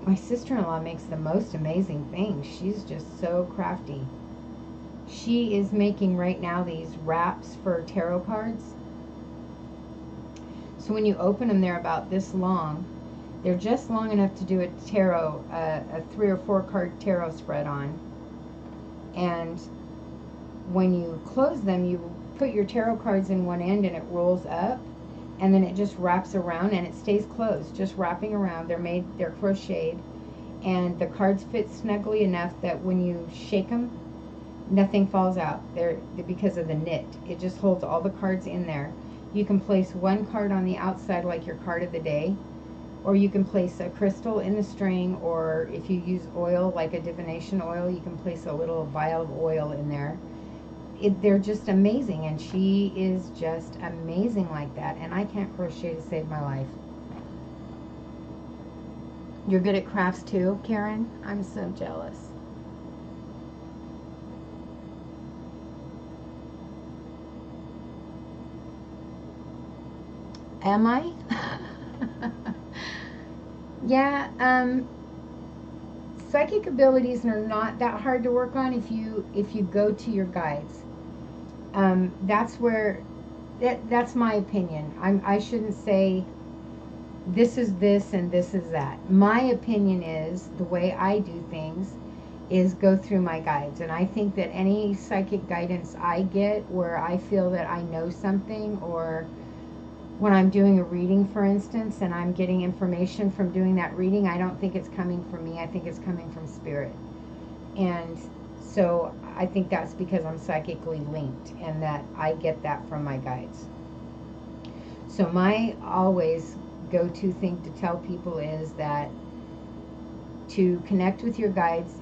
my sister-in-law makes the most amazing things. She's just so crafty. She is making right now these wraps for tarot cards. So when you open them, they're about this long. They're just long enough to do a tarot, a 3 or 4 card tarot spread on. And when you close them, you put your tarot cards in one end and it rolls up. And then it just wraps around and it stays closed, just wrapping around. They're crocheted. and the cards fit snugly enough that when you shake them, nothing falls out. They're because of the knit. It just holds all the cards in there. You can place one card on the outside like your card of the day, or you can place a crystal in the string, or if you use oil like a divination oil, you can place a little vial of oil in there. They're just amazing, and she is just amazing like that, and I can't crochet to save my life. You're good at crafts too, Karen? I'm so jealous. Am I? Yeah, psychic abilities are not that hard to work on if you go to your guides. That's where that's my opinion. I shouldn't say this is this and this is that. My opinion is the way I do things is go through my guides, and I think that any psychic guidance I get where I feel that I know something, or when I'm doing a reading, for instance, and I'm getting information from doing that reading, I don't think it's coming from me. I think it's coming from spirit. And so I think that's because I'm psychically linked, and that I get that from my guides. So my always go-to thing to tell people is that to connect with your guides,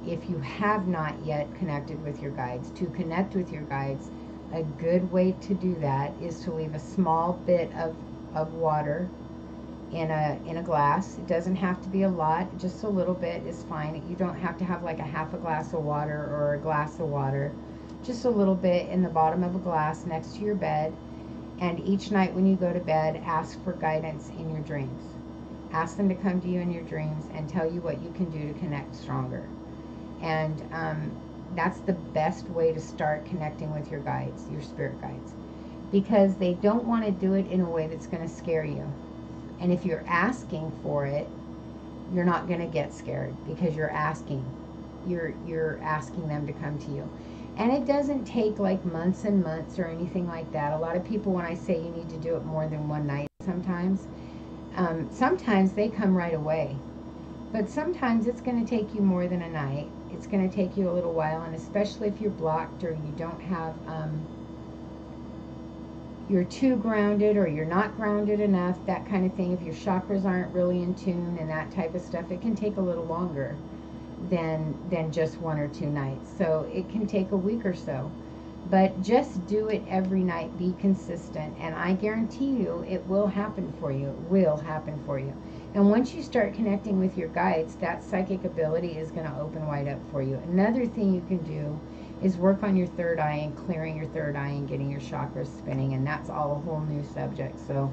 if you have not yet connected with your guides, to connect with your guides, a good way to do that is to leave a small bit of water in a glass. It doesn't have to be a lot, just a little bit is fine. You don't have to have like a half a glass of water or a glass of water. Just a little bit in the bottom of a glass next to your bed. And each night when you go to bed, ask for guidance in your dreams. Ask them to come to you in your dreams and tell you what you can do to connect stronger. And that's the best way to start connecting with your guides, your spirit guides, because they don't want to do it in a way that's going to scare you. And if you're asking for it, you're not going to get scared because you're asking. You're asking them to come to you. And it doesn't take like months and months or anything like that. A lot of people, when I say you need to do it more than one night, sometimes they come right away. But sometimes it's going to take you more than a night. It's going to take you a little while, and especially if you're blocked or you don't have, you're too grounded or you're not grounded enough, that kind of thing. If your chakras aren't really in tune and that type of stuff, it can take a little longer than just 1 or 2 nights. So it can take a week or so. But just do it every night. Be consistent, and I guarantee you it will happen for you. It will happen for you. And once you start connecting with your guides, that psychic ability is going to open wide up for you. Another thing you can do is work on your third eye and clearing your third eye and getting your chakras spinning, and that's all a whole new subject. So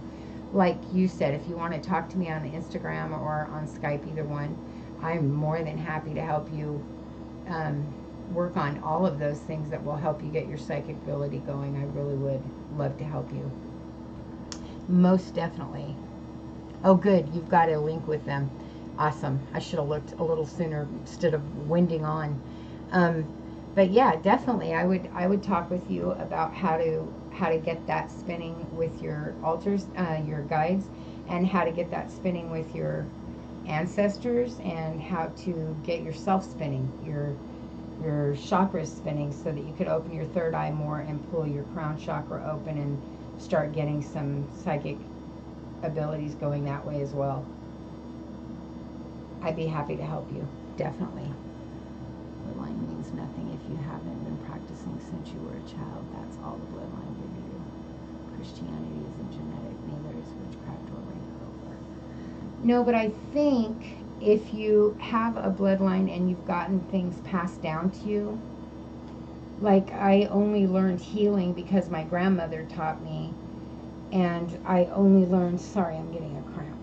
like you said, if you want to talk to me on Instagram or on Skype, either one, I'm more than happy to help you work on all of those things that will help you get your psychic ability going. I really would love to help you. Most definitely. Oh, good. You've got a link with them. Awesome. I should have looked a little sooner instead of winding on. But yeah, definitely, I would talk with you about how to get that spinning with your altars, your guides, and how to get that spinning with your ancestors, and how to get yourself spinning, your chakras spinning, so that you could open your third eye more and pull your crown chakra open and start getting some psychic abilities going that way as well. I'd be happy to help you, definitely. Bloodline means nothing if you haven't been practicing since you were a child. That's all the bloodline gives you. Christianity isn't genetic, neither is witchcraft or rainbow. No, but I think if you have a bloodline and you've gotten things passed down to you, like I only learned healing because my grandmother taught me. And I only learned, sorry, I'm getting a cramp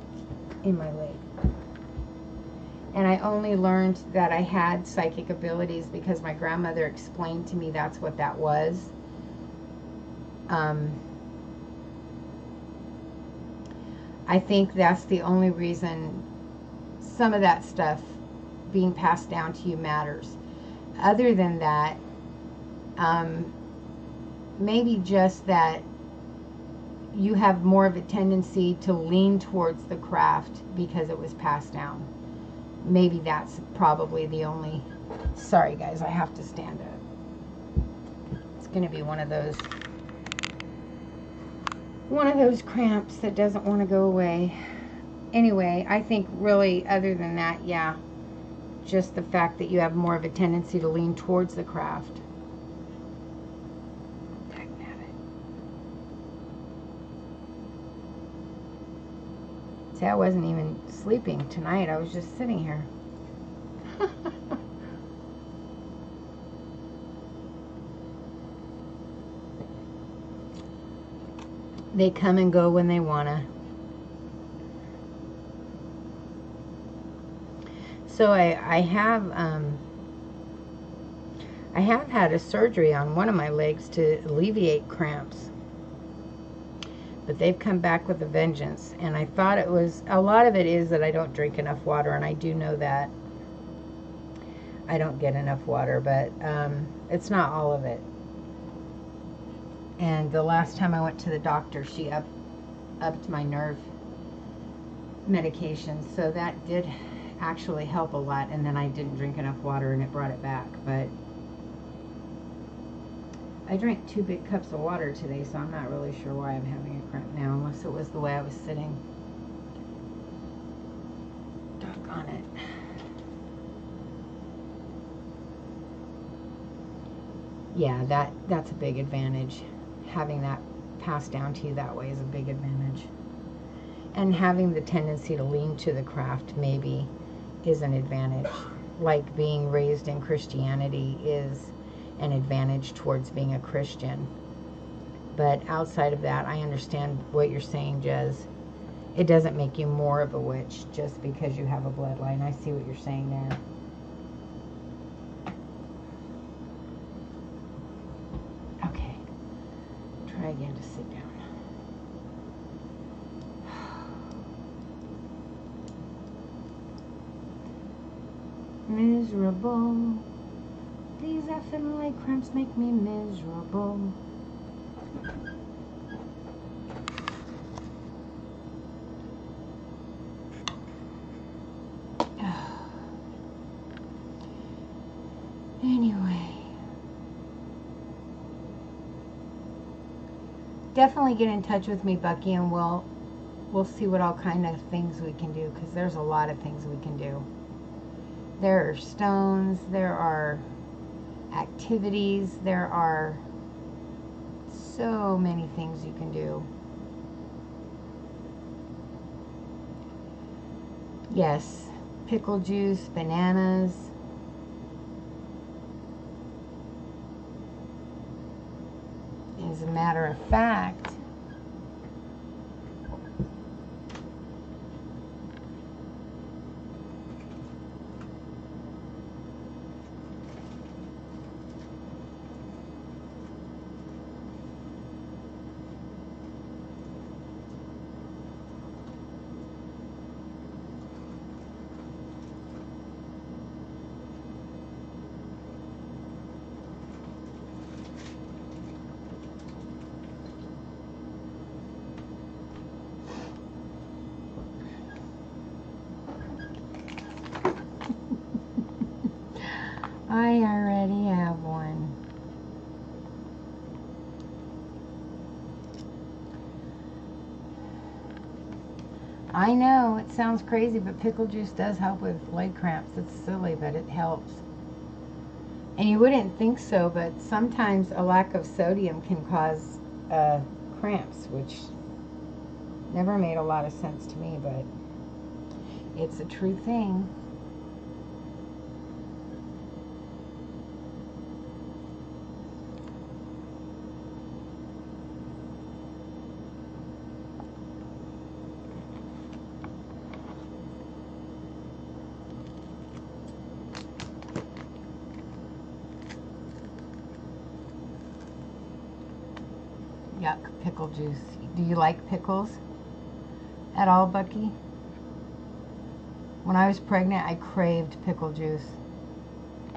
in my leg. And I only learned that I had psychic abilities because my grandmother explained to me that's what that was. I think that's the only reason some of that stuff being passed down to you matters. Other than that, maybe just that you have more of a tendency to lean towards the craft because it was passed down. maybe that's probably the only, sorry guys, I have to stand up. It's going to be one of those cramps that doesn't want to go away. Anyway, I think really other than that, yeah, just the fact that you have more of a tendency to lean towards the craft. See, I wasn't even sleeping tonight. I was just sitting here. They come and go when they wanna. So I have had a surgery on one of my legs to alleviate cramps. But they've come back with a vengeance. And I thought it was, a lot of it is that I don't drink enough water, and I do know that. I don't get enough water, but it's not all of it. And the last time I went to the doctor, she upped my nerve medication, so that did actually help a lot. And then I didn't drink enough water, and it brought it back. But I drank 2 big cups of water today, so I'm not really sure why I'm having a cramp now, unless it was the way I was sitting. Doggone it. Yeah, that's a big advantage. Having that passed down to you that way is a big advantage. And having the tendency to lean to the craft maybe is an advantage. Like being raised in Christianity is an advantage towards being a Christian. But outside of that, I understand what you're saying, Jez. It doesn't make you more of a witch just because you have a bloodline. I see what you're saying there. Okay. Try again to sit down. Miserable. These effing leg cramps make me miserable. Anyway. Definitely get in touch with me, Bucky, and we'll see what all kind of things we can do, because there's a lot of things we can do. There are stones, there are activities, there are so many things you can do. Yes, pickle juice, bananas. As a matter of fact, I already have one. I know, it sounds crazy, but pickle juice does help with leg cramps. It's silly, but it helps. And you wouldn't think so, but sometimes a lack of sodium can cause cramps, which never made a lot of sense to me, but it's a true thing. Yuck, pickle juice. Do you like pickles at all, Bucky? When I was pregnant, I craved pickle juice.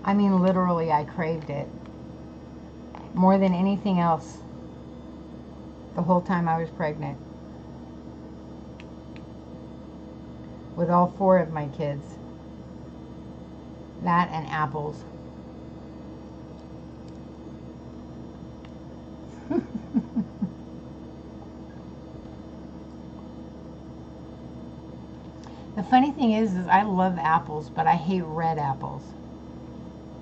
I mean, literally, I craved it. More than anything else. The whole time I was pregnant. With all 4 of my kids. That and apples. The funny thing is I love apples, but I hate red apples.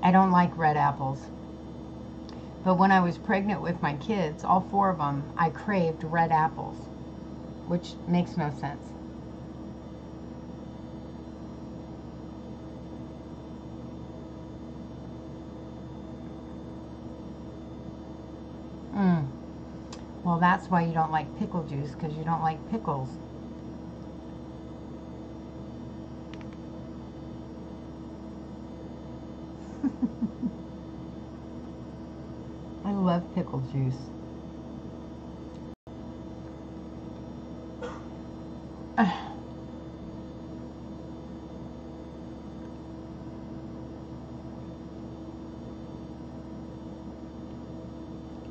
I don't like red apples. But when I was pregnant with my kids, all 4 of them, I craved red apples, which makes no sense. Well, that's why you don't like pickle juice, because you don't like pickles. I love pickle juice.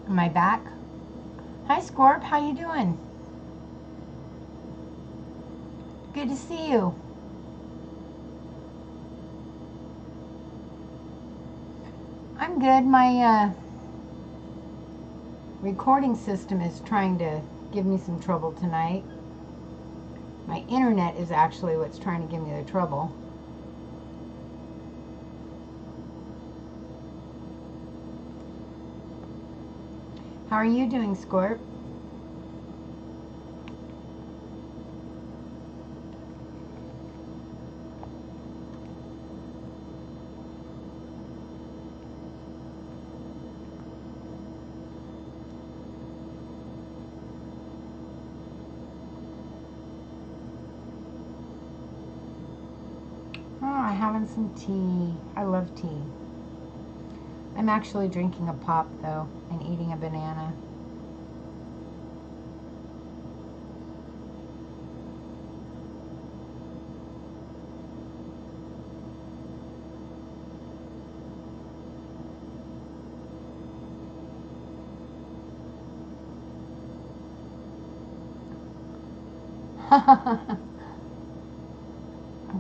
Am I back? Hi, Scorp. How you doing? Good to see you. I'm good. My recording system is trying to give me some trouble tonight. My internet is actually what's trying to give me the trouble. How are you doing, Scorp? Oh, I'm having some tea. I love tea. I'm actually drinking a pop, though, and eating a banana.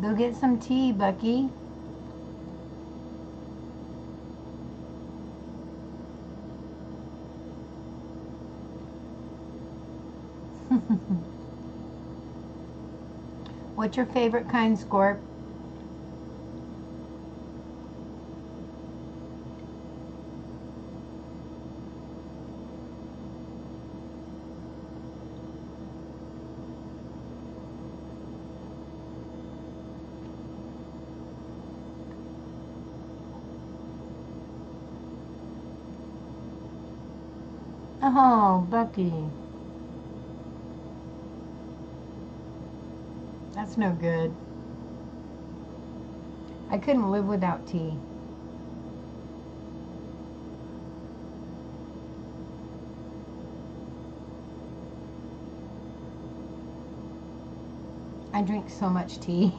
Go get some tea, Bucky. What's your favorite kind, Scorp? Oh, Bucky. That's no good. I couldn't live without tea. I drink so much tea.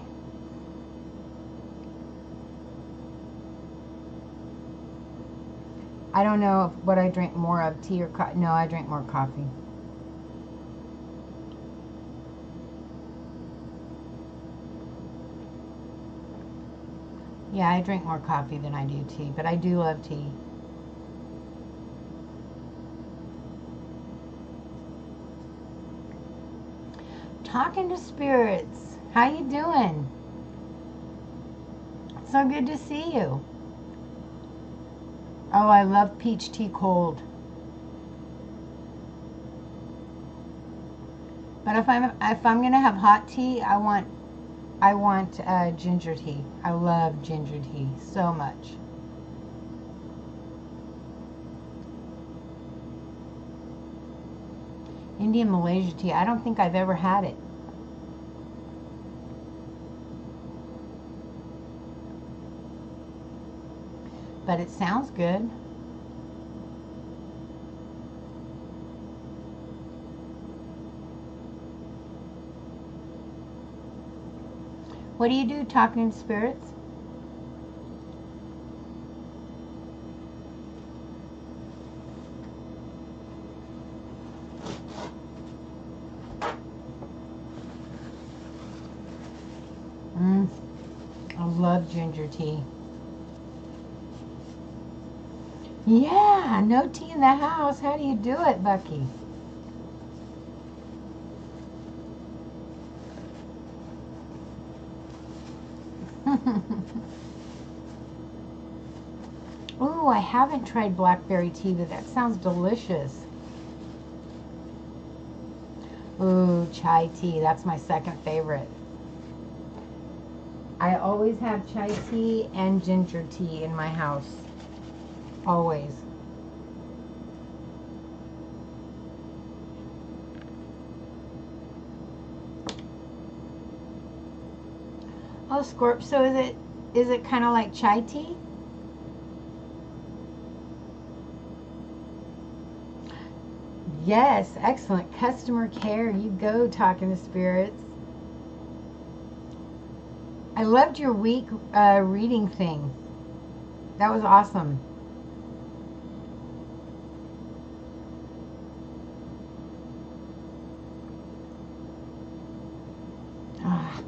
I don't know what I drink more of, tea or coffee. No, I drink more coffee. Yeah, I drink more coffee than I do tea, but I do love tea. Talking to spirits. How you doing? So good to see you. Oh, I love peach tea cold. But if I'm gonna have hot tea, I want ginger tea. I love ginger tea so much. Indian Malaysia tea. I don't think I've ever had it. But it sounds good. What do you do, talking to spirits? I love ginger tea. Yeah, no tea in the house. How do you do it, Bucky? Ooh, I haven't tried blackberry tea, but that sounds delicious. Ooh, chai tea. That's my second favorite. I always have chai tea and ginger tea in my house. Always. Oh, Scorp, so is it kind of like chai tea? Yes, excellent. Customer care. You go, Talking to Spirits. I loved your week reading thing. That was awesome. Ah,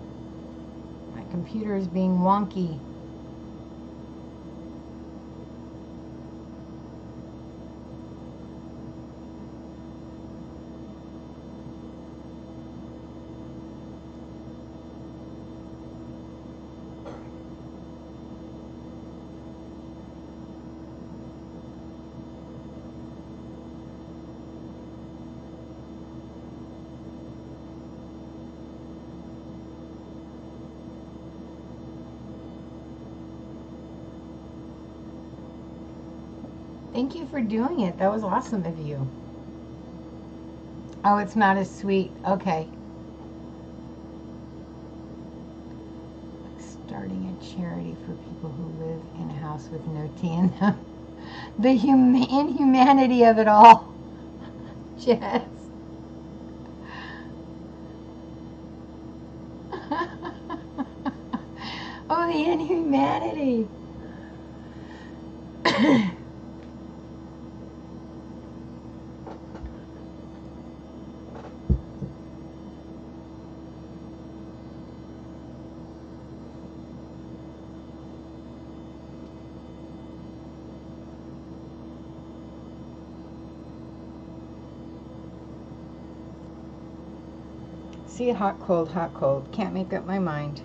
my computer is being wonky. Thank you for doing it. That was awesome of you. Oh, it's not as sweet. Okay. Starting a charity for people who live in a house with no tea in them. The inhumanity of it all. Yes. Oh, the inhumanity. See, hot, cold, hot, cold. Can't make up my mind.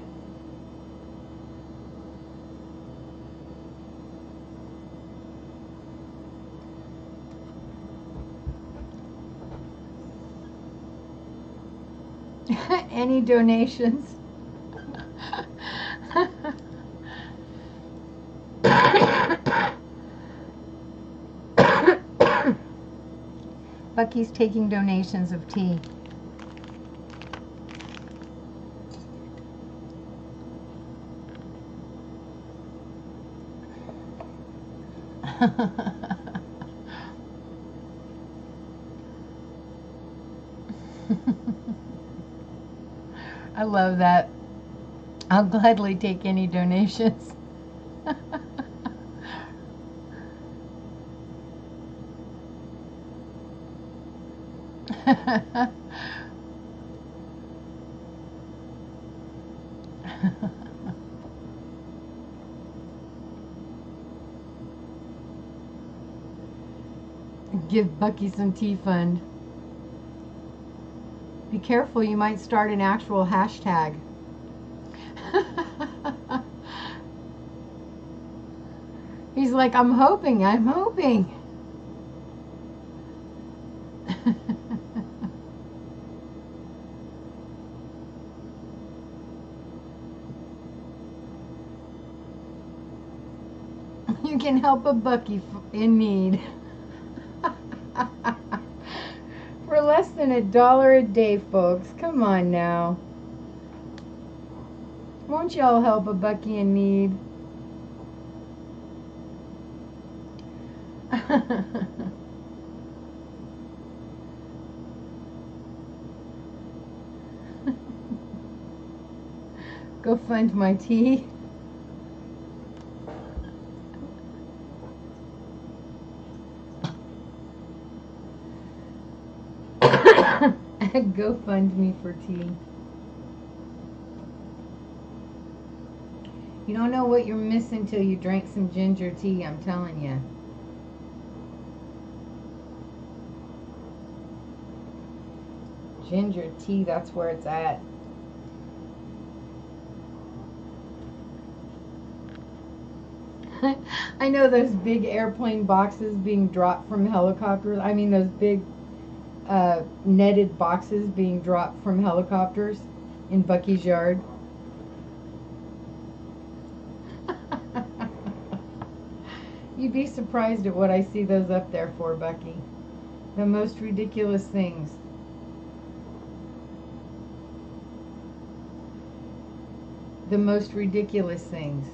Any donations? Bucky's taking donations of tea. I love that. I'll gladly take any donations. Give Bucky some tea fund. Be careful, you might start an actual hashtag. He's like, I'm hoping. You can help a Bucky in need. For less than $1 a day, folks. Come on now. Won't y'all help a Bucky in need? Go fund my tea. Go fund me for tea. You don't know what you're missing till you drink some ginger tea, I'm telling you. Ginger tea, that's where it's at. I know those big airplane boxes being dropped from helicopters. I mean, those big netted boxes being dropped from helicopters in Bucky's yard. You'd be surprised at what I see those up there for, Bucky. The most ridiculous things. The most ridiculous things.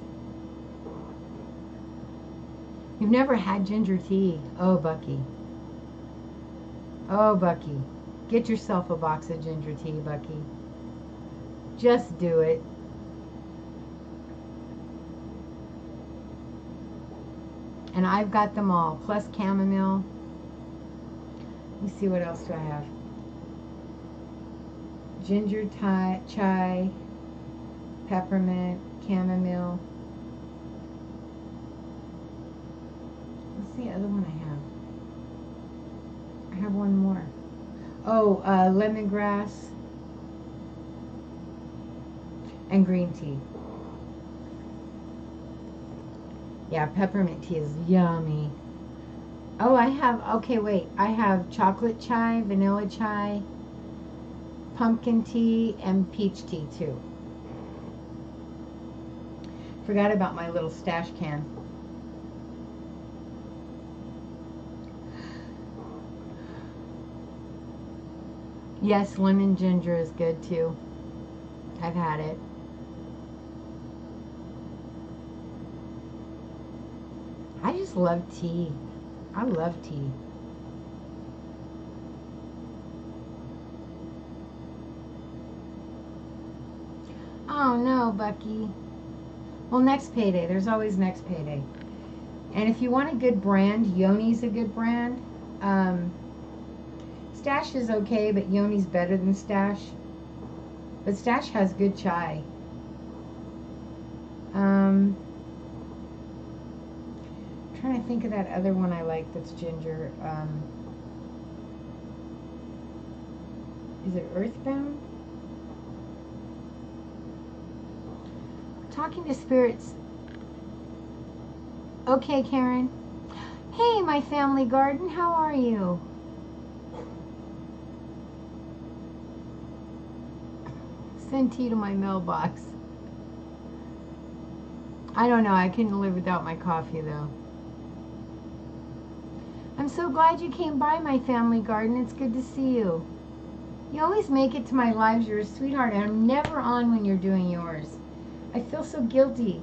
You've never had ginger tea. Oh, Bucky. Oh, Bucky. Get yourself a box of ginger tea, Bucky. Just do it. And I've got them all, plus chamomile. Let me see, what else do I have? Ginger chai, peppermint, chamomile. What's the other one I have? I have one more. Oh, lemongrass and green tea. Yeah, peppermint tea is yummy. Oh, I have, okay, wait. I have chocolate chai, vanilla chai, pumpkin tea, and peach tea, too. Forgot about my little stash can. Yes, lemon ginger is good, too. I've had it. I just love tea. I love tea. Oh no, Bucky. Well, next payday. There's always next payday. And if you want a good brand, Yoni's a good brand. Stash is okay, but Yoni's better than Stash. But Stash has good chai. Trying to think of that other one I like that's ginger. Is it Earthbound? Talking to spirits. Okay, Karen. Hey, my family garden, how are you? Send tea to my mailbox. I don't know, I couldn't live without my coffee though. I'm so glad you came by my family garden. It's good to see you. You always make it to my lives. You're a sweetheart, and I'm never on when you're doing yours. I feel so guilty.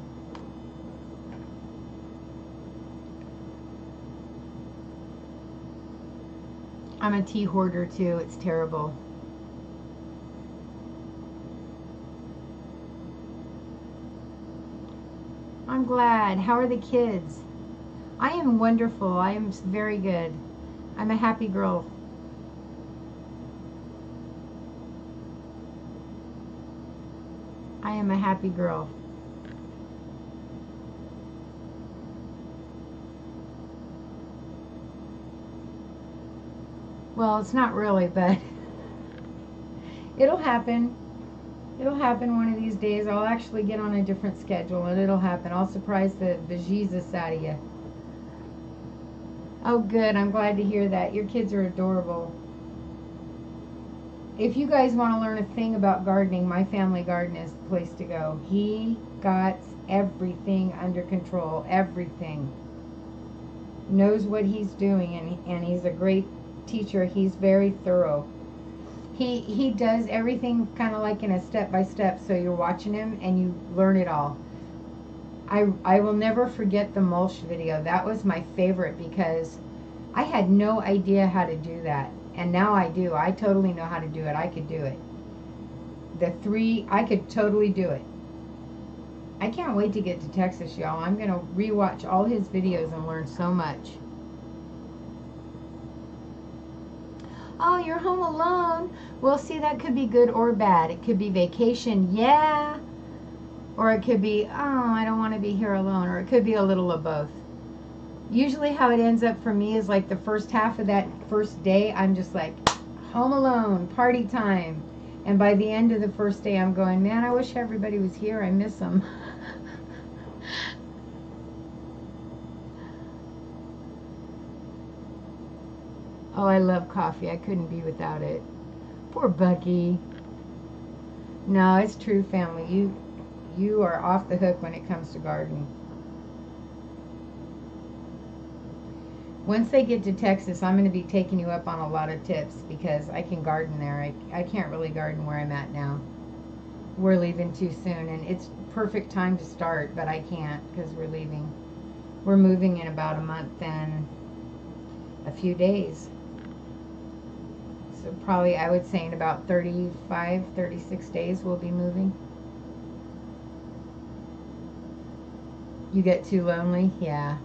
I'm a tea hoarder too. It's terrible. I'm glad. How are the kids? I am wonderful. I am very good. I'm a happy girl. I am a happy girl. Well, it's not really, but it'll happen. It'll happen one of these days. I'll actually get on a different schedule and it'll happen. I'll surprise the bejesus out of you. Oh, good. I'm glad to hear that. Your kids are adorable. If you guys want to learn a thing about gardening, My Family Garden is the place to go. He got everything under control. Everything. Knows what he's doing, and he's a great teacher. He's very thorough. He does everything kind of like in a step-by-step, so you're watching him and you learn it all. I will never forget the mulch video. That was my favorite because I had no idea how to do that. And now I do. I totally know how to do it. I could do it. I could totally do it. I can't wait to get to Texas, y'all. I'm going to rewatch all his videos and learn so much. Oh, you're home alone. Well, see, that could be good or bad. It could be vacation, yeah. Or it could be, oh, I don't want to be here alone. Or it could be a little of both. Usually how it ends up for me is like the first half of that first day, I'm just like, Home alone, party time. And by the end of the first day, I'm going, man, I wish everybody was here. I miss them. Oh, I love coffee. I couldn't be without it. Poor Bucky. No, it's true, family. You are off the hook when it comes to gardening. Once they get to Texas, I'm going to be taking you up on a lot of tips because I can garden there. I can't really garden where I'm at now. We're leaving too soon, and it's perfect time to start, but I can't because we're leaving. We're moving in about a month and a few days. So probably, I would say in about 35, 36 days we'll be moving. You get too lonely? Yeah.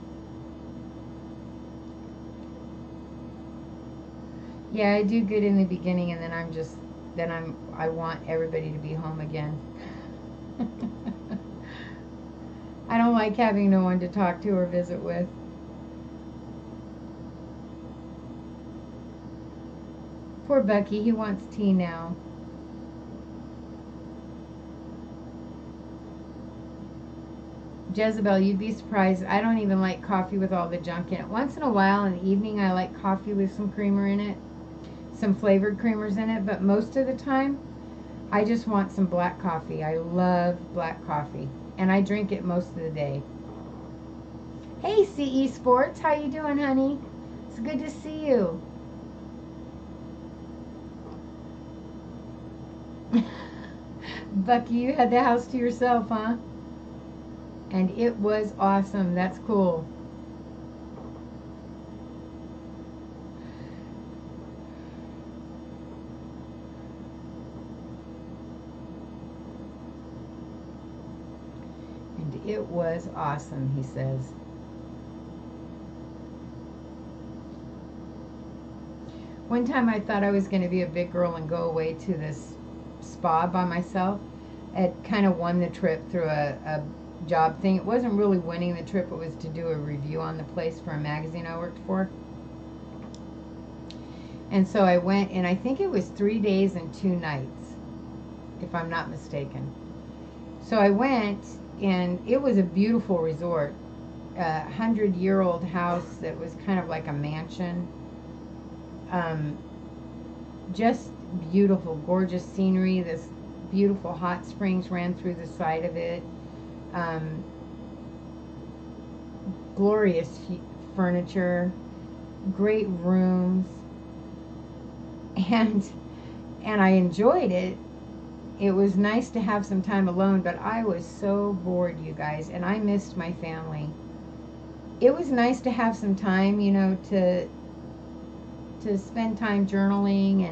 Yeah, I do good in the beginning, and then I want everybody to be home again. I don't like having no one to talk to or visit with. Poor Bucky, he wants tea now. Jezebel, you'd be surprised. I don't even like coffee with all the junk in it. Once in a while in the evening, I like coffee with some creamer in it, some flavored creamers in it, but most of the time, I just want some black coffee. I love black coffee, and I drink it most of the day. Hey, CE Sports, how you doing, honey? It's good to see you. Bucky, you had the house to yourself, huh? And it was awesome. That's cool. And it was awesome, he says. One time I thought I was going to be a big girl and go away to this spa by myself. It kind of won the trip through a job thing. It wasn't really winning the trip. It was to do a review on the place for a magazine I worked for. And so I went, and I think it was 3 days and 2 nights, if I'm not mistaken. So I went, and it was a beautiful resort. A 100-year-old house that was kind of like a mansion. Just beautiful, gorgeous scenery. This beautiful hot springs ran through the side of it. Glorious furniture, great rooms, and I enjoyed it. It was nice to have some time alone, but I was so bored, you guys, and I missed my family. It was nice to have some time, you know, to spend time journaling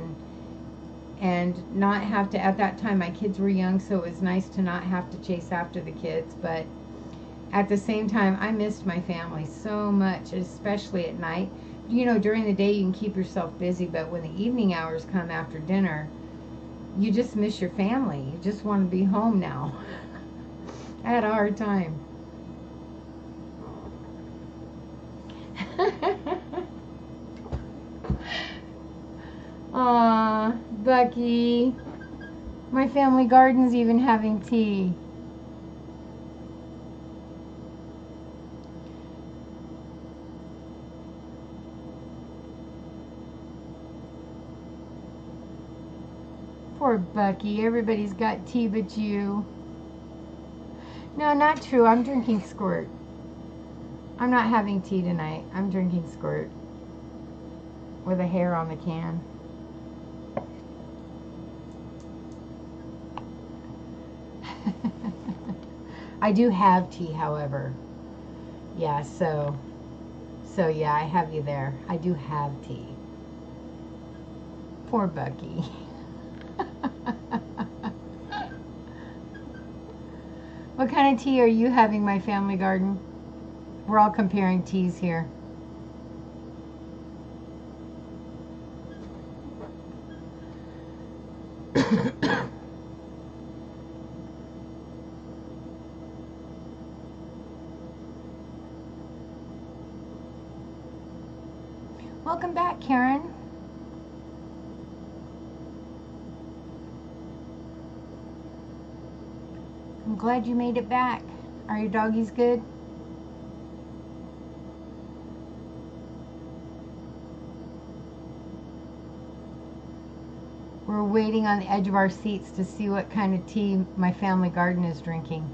and not have to, at that time my kids were young, so it was nice to not have to chase after the kids, but at the same time I missed my family so much, especially at night. You know, during the day you can keep yourself busy, but when the evening hours come after dinner, you just miss your family. You just want to be home now. I had a hard time. Aw, Bucky. My family garden's even having tea. Poor Bucky. Everybody's got tea but you. No, not true. I'm drinking Squirt. I'm not having tea tonight. I'm drinking Squirt with a hair on the can. I do have tea, however. Yeah, so yeah, I have you there. I do have tea. Poor Bucky. What kind of tea are you having, my family garden? We're all comparing teas here. Welcome back, Karen. I'm glad you made it back. Are your doggies good? We're waiting on the edge of our seats to see what kind of tea my family garden is drinking.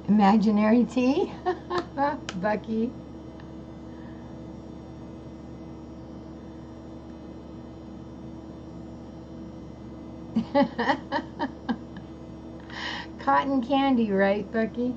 Imaginary tea? Bucky. Cotton candy, right, Bucky?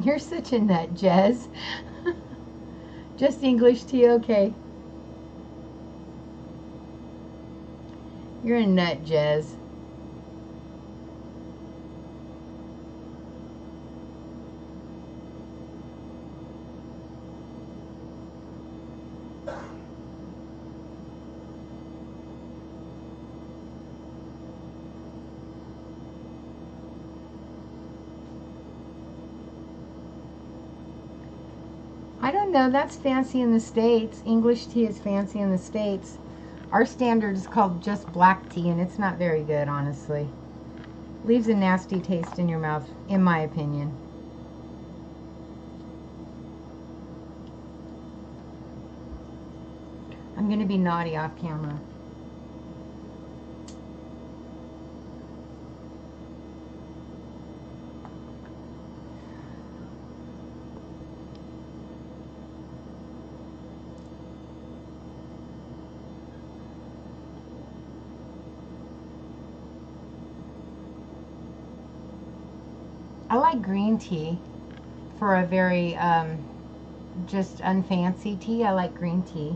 You're such a nut, Jez. Just English tea, okay. You're a nut, Jez. I don't know, that's fancy in the States. English tea is fancy in the States. Our standard is called just black tea, and it's not very good, honestly. Leaves a nasty taste in your mouth, in my opinion. I'm going to be naughty off camera. I like green tea for a very just unfancy tea. I like green tea.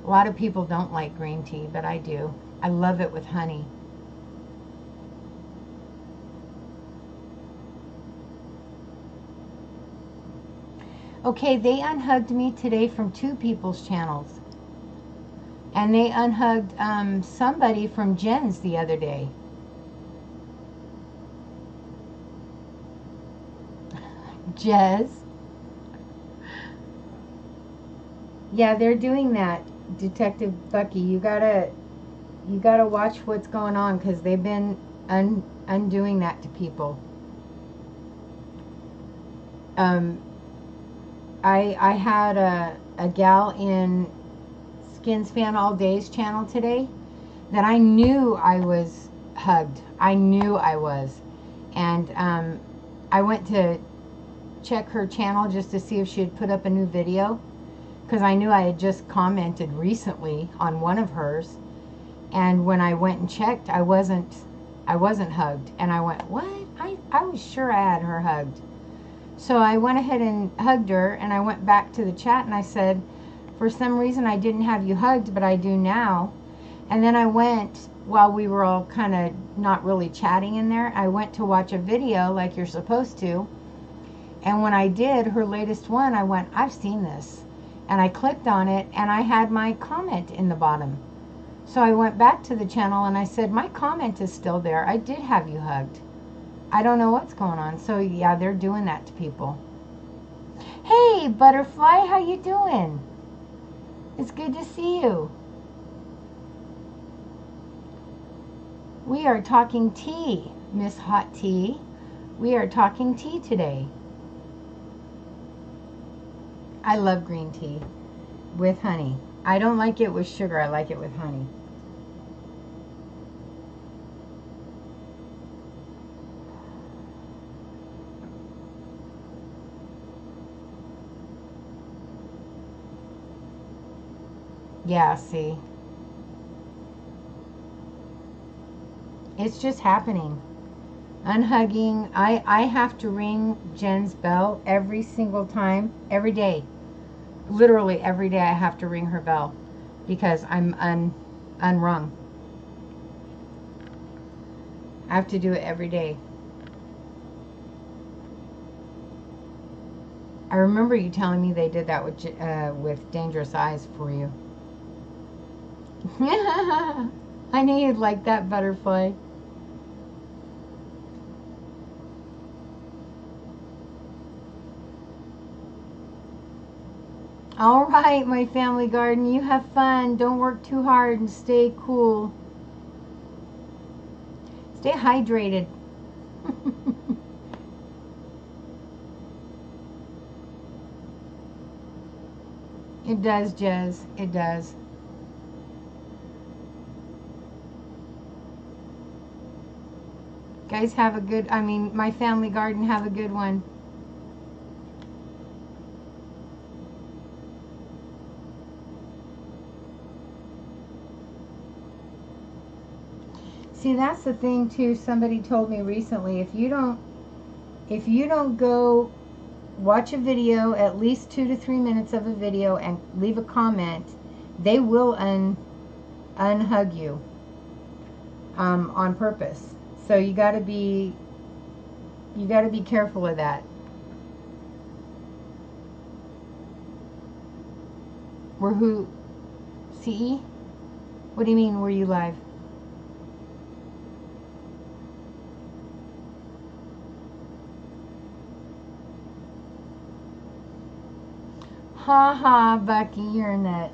A lot of people don't like green tea, but I do. I love it with honey. Okay, they unhugged me today from 2 people's channels. And they unhugged somebody from Jen's the other day. Jez. Yeah, they're doing that, Detective Bucky. You gotta watch what's going on, because they've been undoing that to people. I had a gal in Skins Fan All Day's channel today that I knew I was hugged. I knew I was. And I went to check her channel just to see if she had put up a new video, because I knew I had just commented recently on one of hers. And when I went and checked, I wasn't hugged. And I went, what? I was sure I had her hugged. So I went ahead and hugged her, and I went back to the chat and I said, for some reason I didn't have you hugged, but I do now. And then I went, while we were all kind of not really chatting in there, I went to watch a video like you're supposed to. And when I did her latest one, I went, I've seen this. And I clicked on it, and I had my comment in the bottom. So I went back to the channel and I said, my comment is still there. I did have you hugged. I don't know what's going on. So yeah, they're doing that to people. Hey, Butterfly, how you doing? It's good to see you. We are talking tea, Miss Hot Tea. We are talking tea today. I love green tea with honey. I don't like it with sugar. I like it with honey. Yeah, see. It's just happening. Unhugging. I have to ring Jen's bell every single time, every day. Literally every day I have to ring her bell because I'm unrung. I have to do it every day. I remember you telling me they did that with Dangerous Eyes for you. I knew you'd like that, Butterfly. All right, my family garden, you have fun. Don't work too hard and stay cool. Stay hydrated. It does, Jez. It does. Guys, have a good, my family garden, have a good one. See, that's the thing too. Somebody told me recently, if you don't go watch a video, at least 2 to 3 minutes of a video, and leave a comment, they will unhug you on purpose. So you got to be careful of that. Were who? CE? What do you mean? Were you live? Ha ha, Bucky, you're a nut.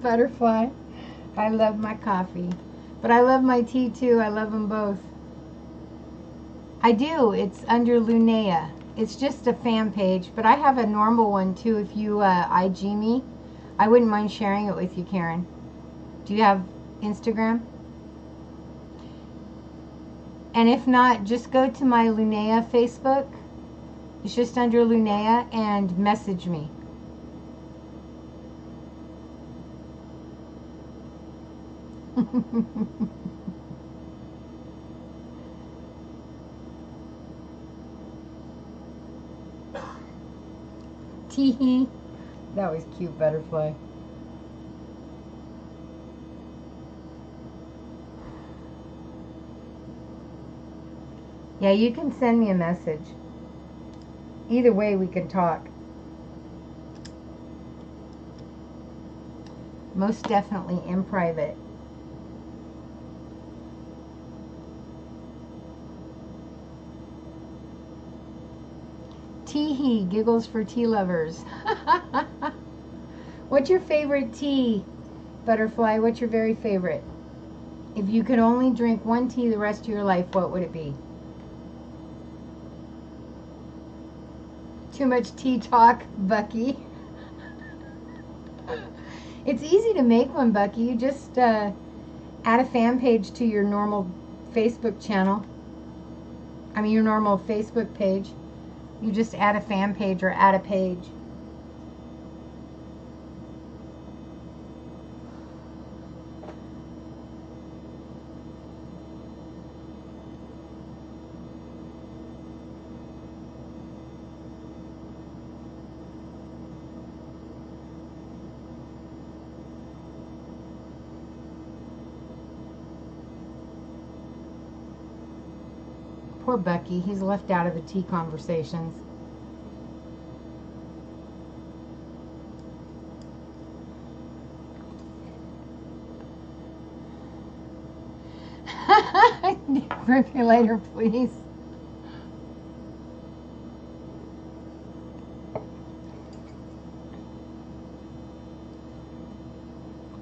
Butterfly. I love my coffee. But I love my tea too. I love them both. I do. It's under Lunea. It's just a fan page. But I have a normal one too. If you IG me, I wouldn't mind sharing it with you, Karen. Do you have Instagram? And if not, just go to my Lunea Facebook. It's just under Lunea and message me. Teehee. That was cute, Butterfly. Yeah, you can send me a message. Either way, we can talk. Most definitely in private. Teehee, giggles for tea lovers. What's your favorite tea, Butterfly? What's your very favorite? If you could only drink one tea the rest of your life, what would it be? Too much tea talk, Bucky. It's easy to make one, Bucky. You just add a fan page to your normal Facebook channel. I mean, your normal Facebook page. You just add a fan page or add a page. Poor Bucky, he's left out of the tea conversations. Defibrillator, please.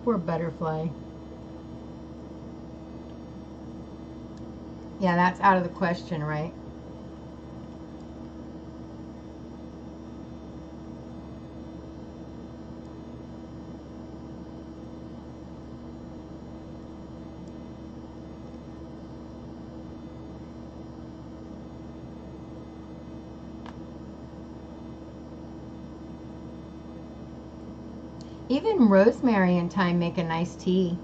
Poor Butterfly. Yeah, that's out of the question, right? Even rosemary and thyme make a nice tea.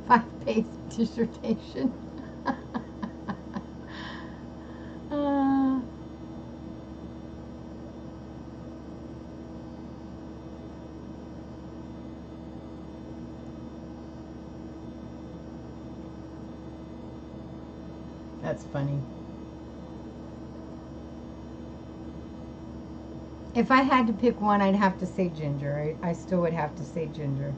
5-page dissertation. uh, that's funny. If I had to pick one, I'd have to say Ginger. I still would have to say Ginger.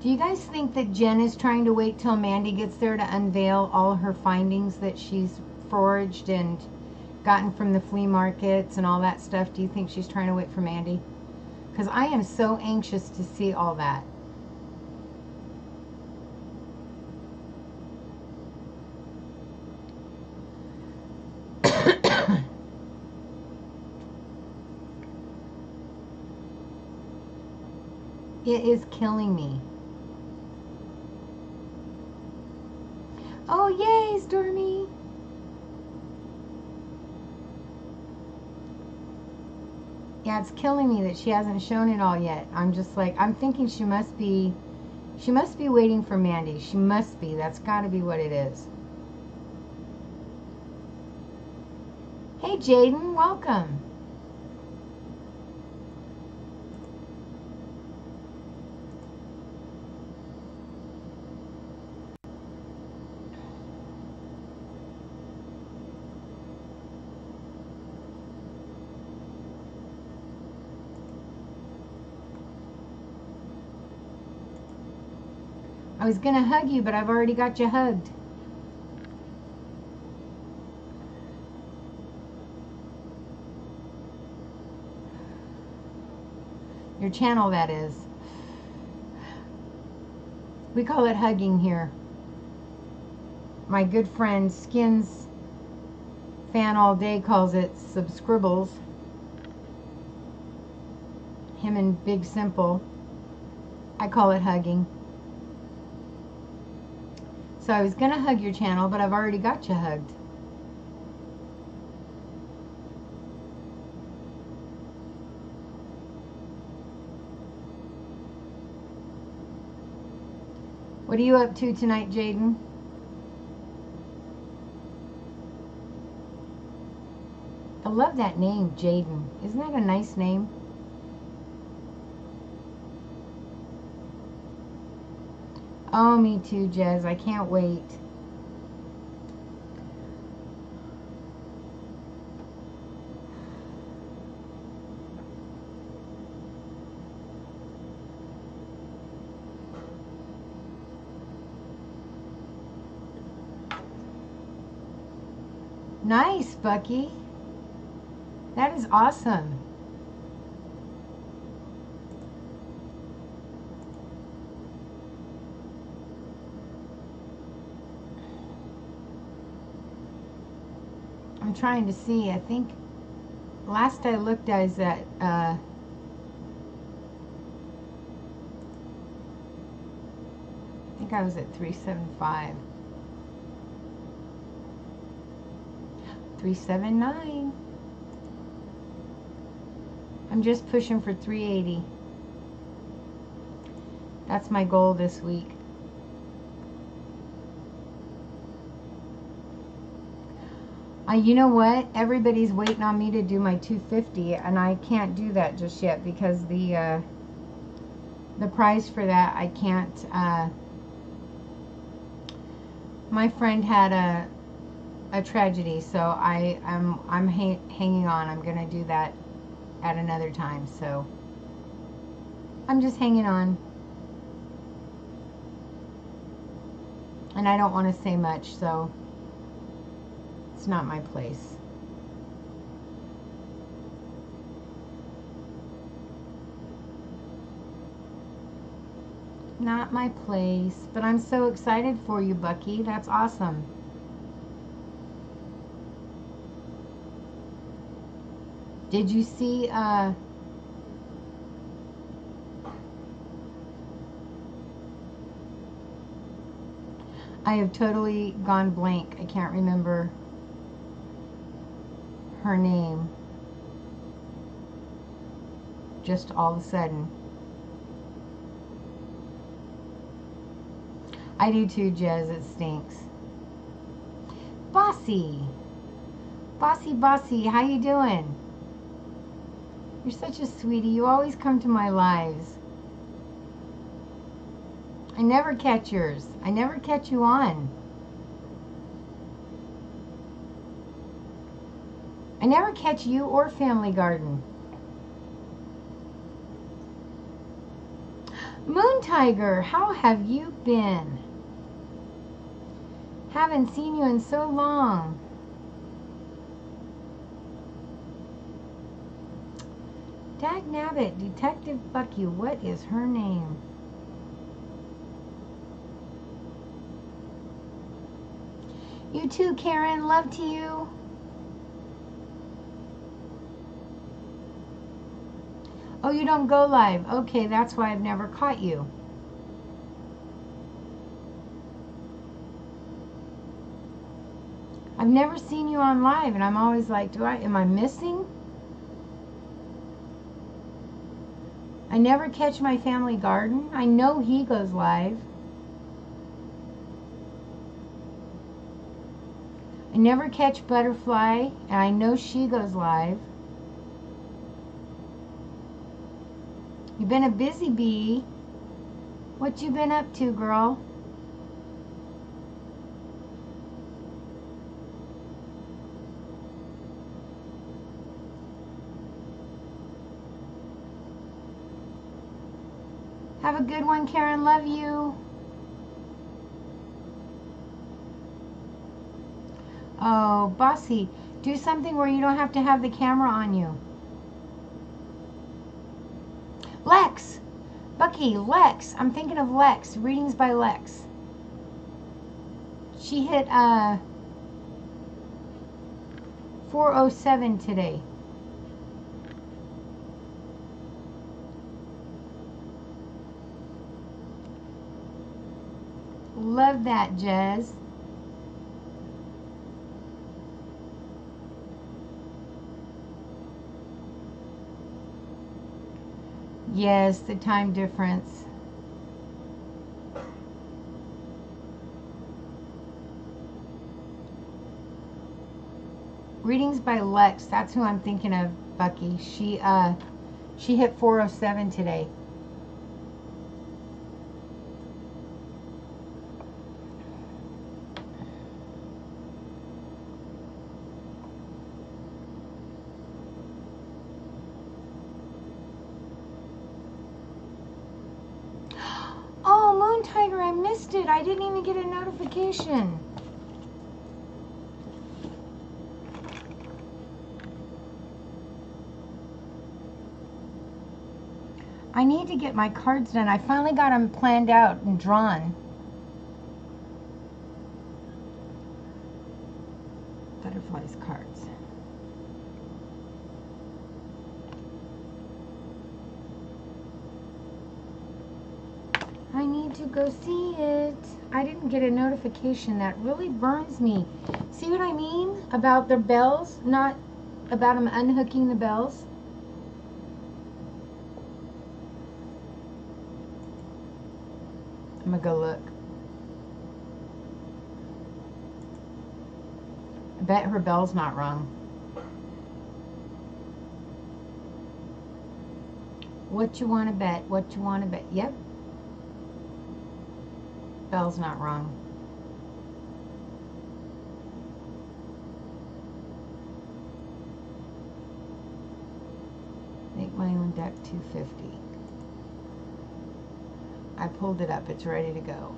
Do you guys think that Jen is trying to wait till Mandy gets there to unveil all her findings that she's foraged and gotten from the flea markets and all that stuff? Do you think she's trying to wait for Mandy? Because I am so anxious to see all that. It is killing me. Oh, yay, Stormy. Yeah, it's killing me that she hasn't shown it all yet. I'm just like, I'm thinking she must be waiting for Mandy. She must be. That's got to be what it is. Hey, Jaden, welcome. I was going to hug you, but I've already got you hugged. Your channel, that is. We call it hugging here. My good friend Skins Fan All Day calls it subscribbles. Him and Big Simple. I call it hugging. So I was going to hug your channel, but I've already got you hugged. What are you up to tonight, Jaden? I love that name, Jaden. Isn't that a nice name? Oh, me too, Jez. I can't wait. Nice, Bucky. That is awesome. I'm trying to see. I think last I looked, I was at I think I was at 375. 379. I'm just pushing for 380. That's my goal this week. You know what? Everybody's waiting on me to do my 250, and I can't do that just yet because the price for that I can't. My friend had a tragedy, so I'm hanging on. I'm gonna do that at another time. So I'm just hanging on, and I don't want to say much, so. It's not my place. Not my place. But I'm so excited for you, Bucky. That's awesome. Did you see I have totally gone blank. I can't remember her name. Just all of a sudden. I do too, Jez. It stinks. Bossy. Bossy, bossy. How you doing? You're such a sweetie. You always come to my lives. I never catch yours. I never catch you on. I never catch you or Family Garden. Moon Tiger, how have you been? Haven't seen you in so long. Dagnabbit, Detective Bucky, what is her name? You too, Karen. Love to you. Oh, you don't go live. Okay, that's why I've never caught you. I've never seen you on live, and I'm always like, am I missing? I never catch my Family Garden. I know he goes live. I never catch Butterfly, and I know she goes live. You've been a busy bee. What you been up to, girl? Have a good one, Karen. Love you. Oh, Bossy, do something where you don't have to have the camera on you. Lex! Bucky, Lex. I'm thinking of Lex. Readings by Lex. She hit 407 today. Love that, Jez. Yes, the time difference. Readings by Lex. That's who I'm thinking of, Bucky. She hit 407 today. Tiger, I missed it. I didn't even get a notification. I need to get my cards done. I finally got them planned out and drawn. Butterflies cards. I need to go see it. I didn't get a notification. That really burns me. See what I mean about the bells? Not about them unhooking the bells. I'm gonna go look. I bet her bell's not wrong. What you want to bet? What you want to bet? Yep. Bell's not wrong. Make my own deck 250. I pulled it up. It's ready to go.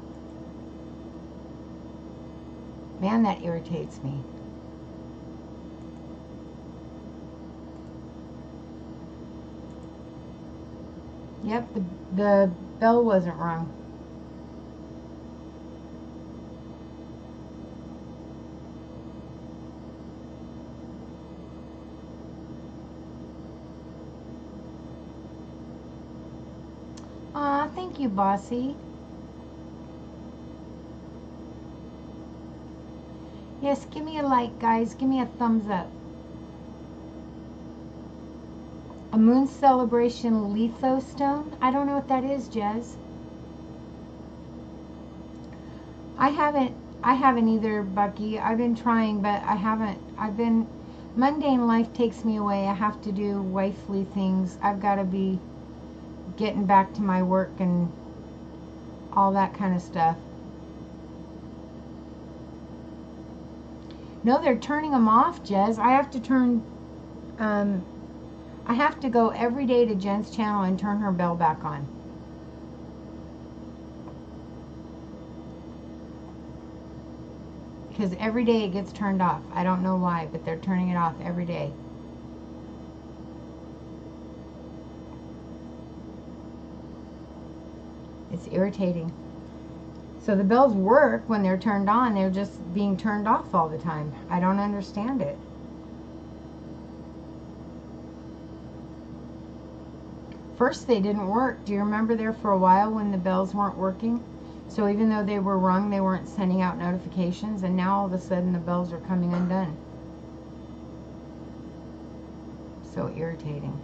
Man, that irritates me. Yep, the bell wasn't wrong. Aw, thank you, Bossy. Yes, give me a like, guys. Give me a thumbs up. A moon celebration lithostone? I don't know what that is, Jez. I haven't either, Bucky. I've been trying, but mundane life takes me away. I have to do wifely things. I've got to be getting back to my work and all that kind of stuff. No, they're turning them off, Jez. I have to go every day to Jen's channel and turn her bell back on. Because every day it gets turned off. I don't know why, but they're turning it off every day. It's irritating. So the bells work when they're turned on. They're just being turned off all the time. I don't understand it. First they didn't work. Do you remember there for a while when the bells weren't working? So even though they were rung, they weren't sending out notifications, and now all of a sudden the bells are coming undone. So irritating.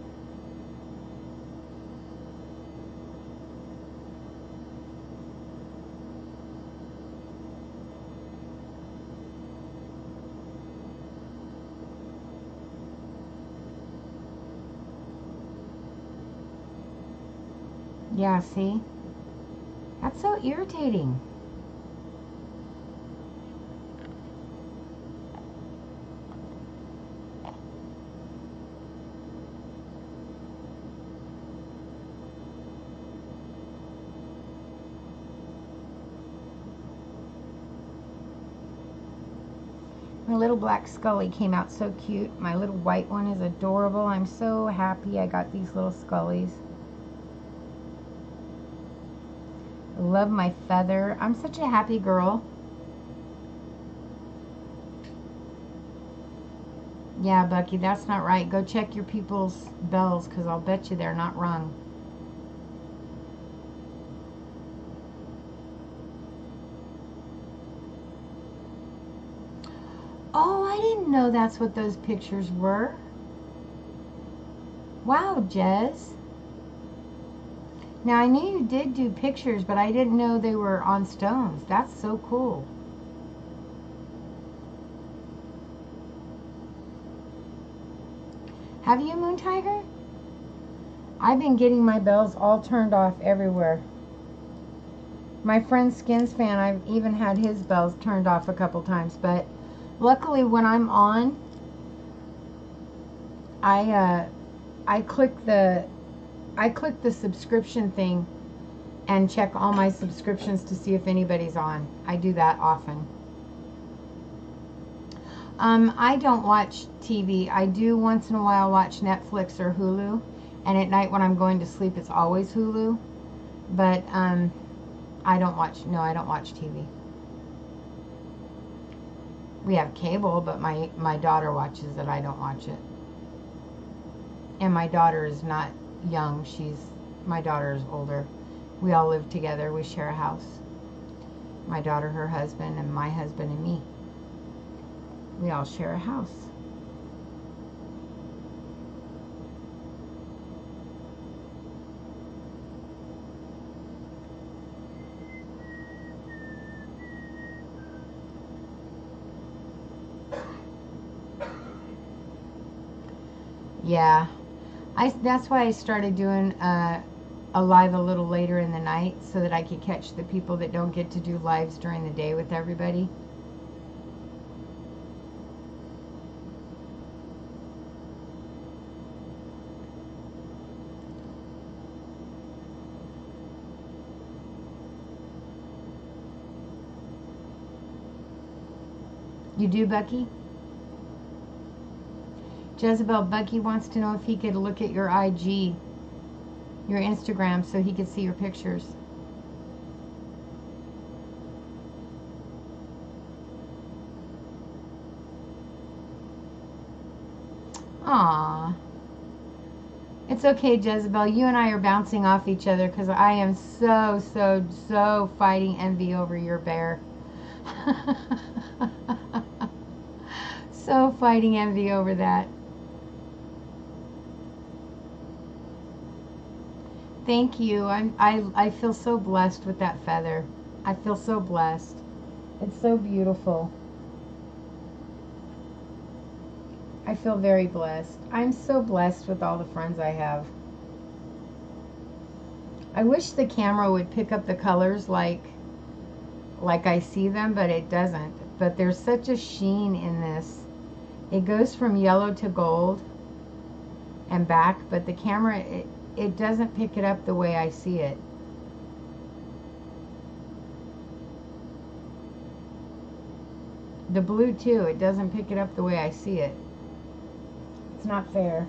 Yeah, see? That's so irritating. My little black Scully came out so cute. My little white one is adorable. I'm so happy I got these little Scullies. I love my feather. I'm such a happy girl. Yeah, Bucky, that's not right. Go check your people's bells, because I'll bet you they're not rung. Oh, I didn't know that's what those pictures were. Wow, Jez. Now, I knew you did do pictures, but I didn't know they were on stones. That's so cool. Have you, Moon Tiger? I've been getting my bells all turned off everywhere. My friend Skins Fan, I've even had his bells turned off a couple times, but luckily when I'm on, I click the subscription thing and check all my subscriptions to see if anybody's on. I do that often. I don't watch TV. I do once in a while watch Netflix or Hulu, and at night when I'm going to sleep it's always Hulu. But I don't watch TV. We have cable, but my daughter watches it. I don't watch it. And my daughter is not young. My daughter is older. We all live together. We share a house. My daughter, her husband, and my husband and me. We all share a house. Yeah. That's why I started doing a live a little later in the night, so that I could catch the people that don't get to do lives during the day with everybody. You do, Bucky? Jezebel, Bucky wants to know if he could look at your IG, your Instagram, so he could see your pictures. Aww. It's okay, Jezebel. You and I are bouncing off each other because I am so fighting envy over your bear. so fighting envy over that. Thank you. I feel so blessed with that feather. I feel so blessed. It's so beautiful. I feel very blessed. I'm so blessed with all the friends I have. I wish the camera would pick up the colors like I see them, but it doesn't. But there's such a sheen in this. It goes from yellow to gold and back, but the camera, it doesn't pick it up the way I see it. The blue too, it doesn't pick it up the way I see it. It's not fair.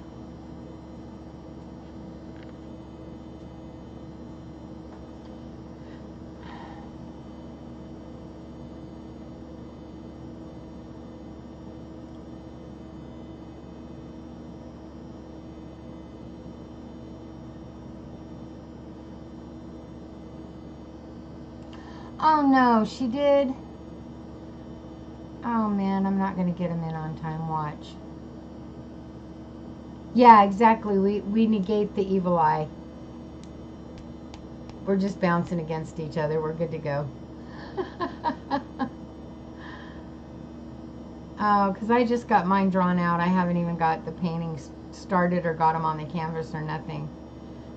Oh no, she did. Oh man, I'm not going to get him in on time. Watch. Yeah, exactly. We negate the evil eye. We're just bouncing against each other. We're good to go. Oh, because I just got mine drawn out. I haven't even got the paintings started or got them on the canvas or nothing.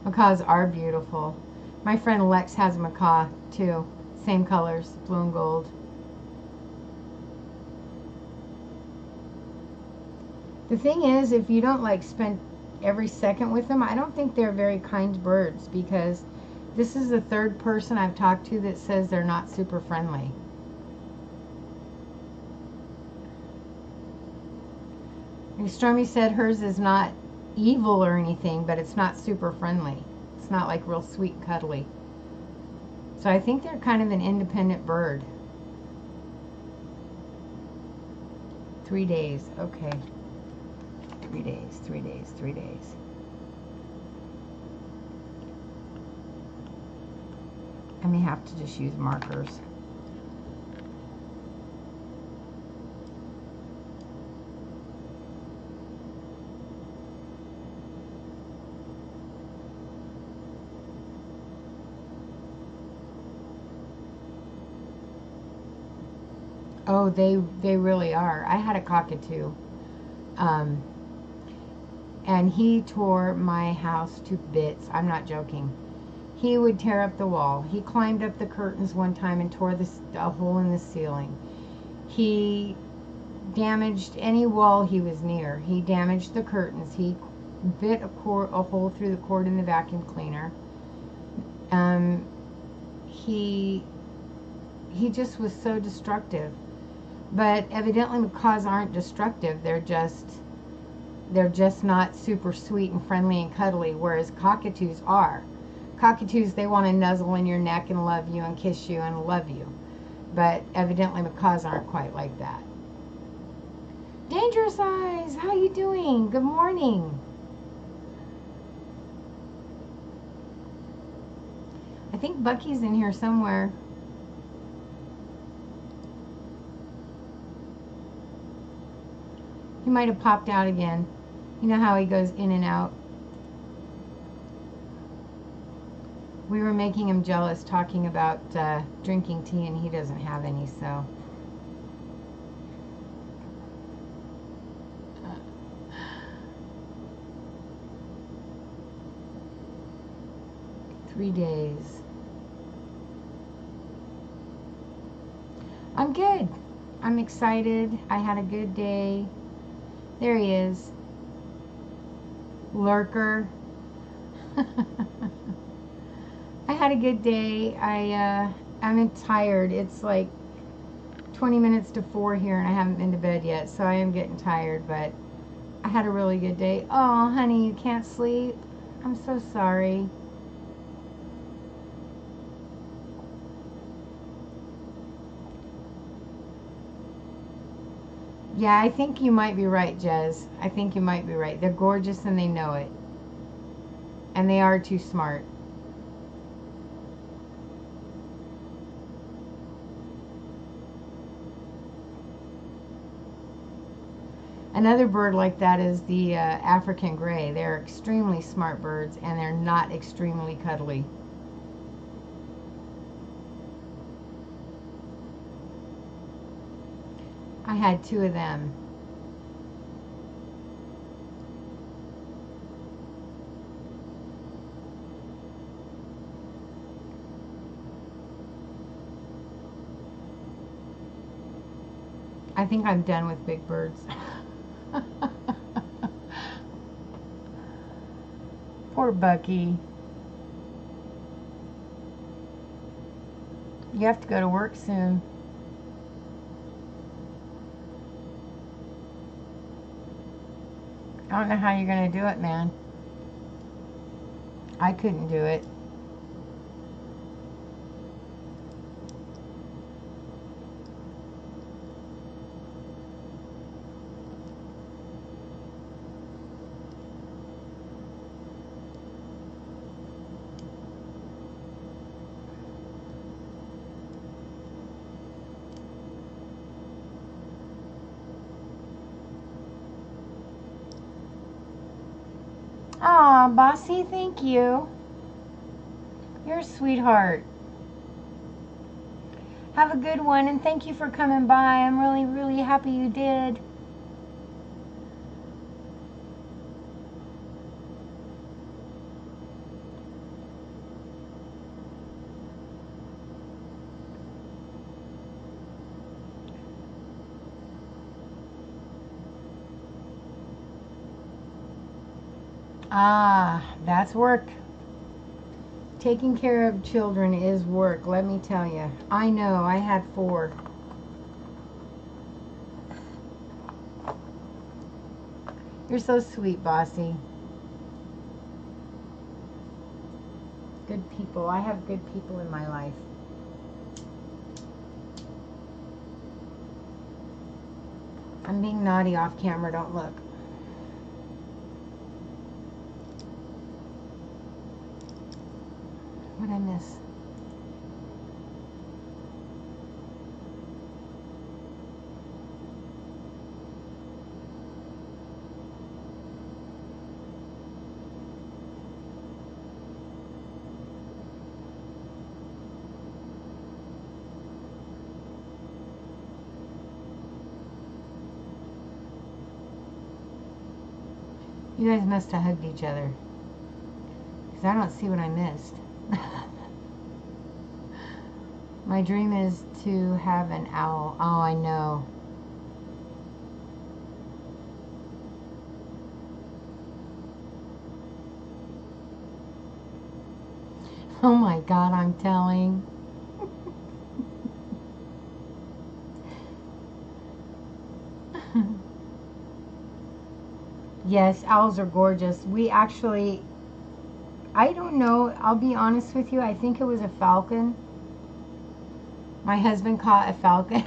Macaws are beautiful. My friend Lex has a macaw too. Same colors, blue and gold. The thing is, if you don't like spend every second with them, I don't think they're very kind birds, because this is the third person I've talked to that says they're not super friendly. Stormy said hers is not evil or anything, but it's not super friendly. It's not like real sweet and cuddly. So I think they're kind of an independent bird. 3 days, okay. 3 days, 3 days, 3 days. I may have to just use markers. Oh, they really are. I had a cockatoo. And he tore my house to bits. I'm not joking. He would tear up the wall. He climbed up the curtains one time and tore a hole in the ceiling. He damaged any wall he was near. He damaged the curtains. He bit a hole through the cord in the vacuum cleaner. He just was so destructive. But evidently macaws aren't destructive. They're just not super sweet and friendly and cuddly, whereas cockatoos are. Cockatoos, they want to nuzzle in your neck and love you and kiss you and love you. But evidently macaws aren't quite like that. Dangerous Eyes, how you doing? Good morning. I think Bucky's in here somewhere. He might have popped out again. You know how he goes in and out. We were making him jealous talking about drinking tea, and he doesn't have any, so. Three days. I'm good. I'm excited. I had a good day. There he is. Lurker. I had a good day. I'm tired. It's like 20 minutes to 4 here and I haven't been to bed yet, so I am getting tired, but I had a really good day. Oh, honey, you can't sleep? I'm so sorry. Yeah, I think you might be right, Jez. I think you might be right. They're gorgeous and they know it. And they are too smart. Another bird like that is the African gray. They're extremely smart birds, and they're not extremely cuddly. I had 2 of them. I think I'm done with big birds. Poor Bucky. You have to go to work soon. I don't know how you're going to do it, man. I couldn't do it. Aw, Bossy, thank you. You're a sweetheart. Have a good one, and thank you for coming by. I'm really, really happy you did. Ah, that's work. Taking care of children is work, let me tell you. I know, I had 4. You're so sweet, Bossy. Good people. I have good people in my life. I'm being naughty off camera, don't look. What'd I miss? You guys must have hugged each other, because I don't see what I missed. My dream is to have an owl. Oh, I know. Oh my God, I'm telling. Yes, owls are gorgeous. We actually, I don't know, I'll be honest with you, I think it was a falcon. My husband caught a falcon.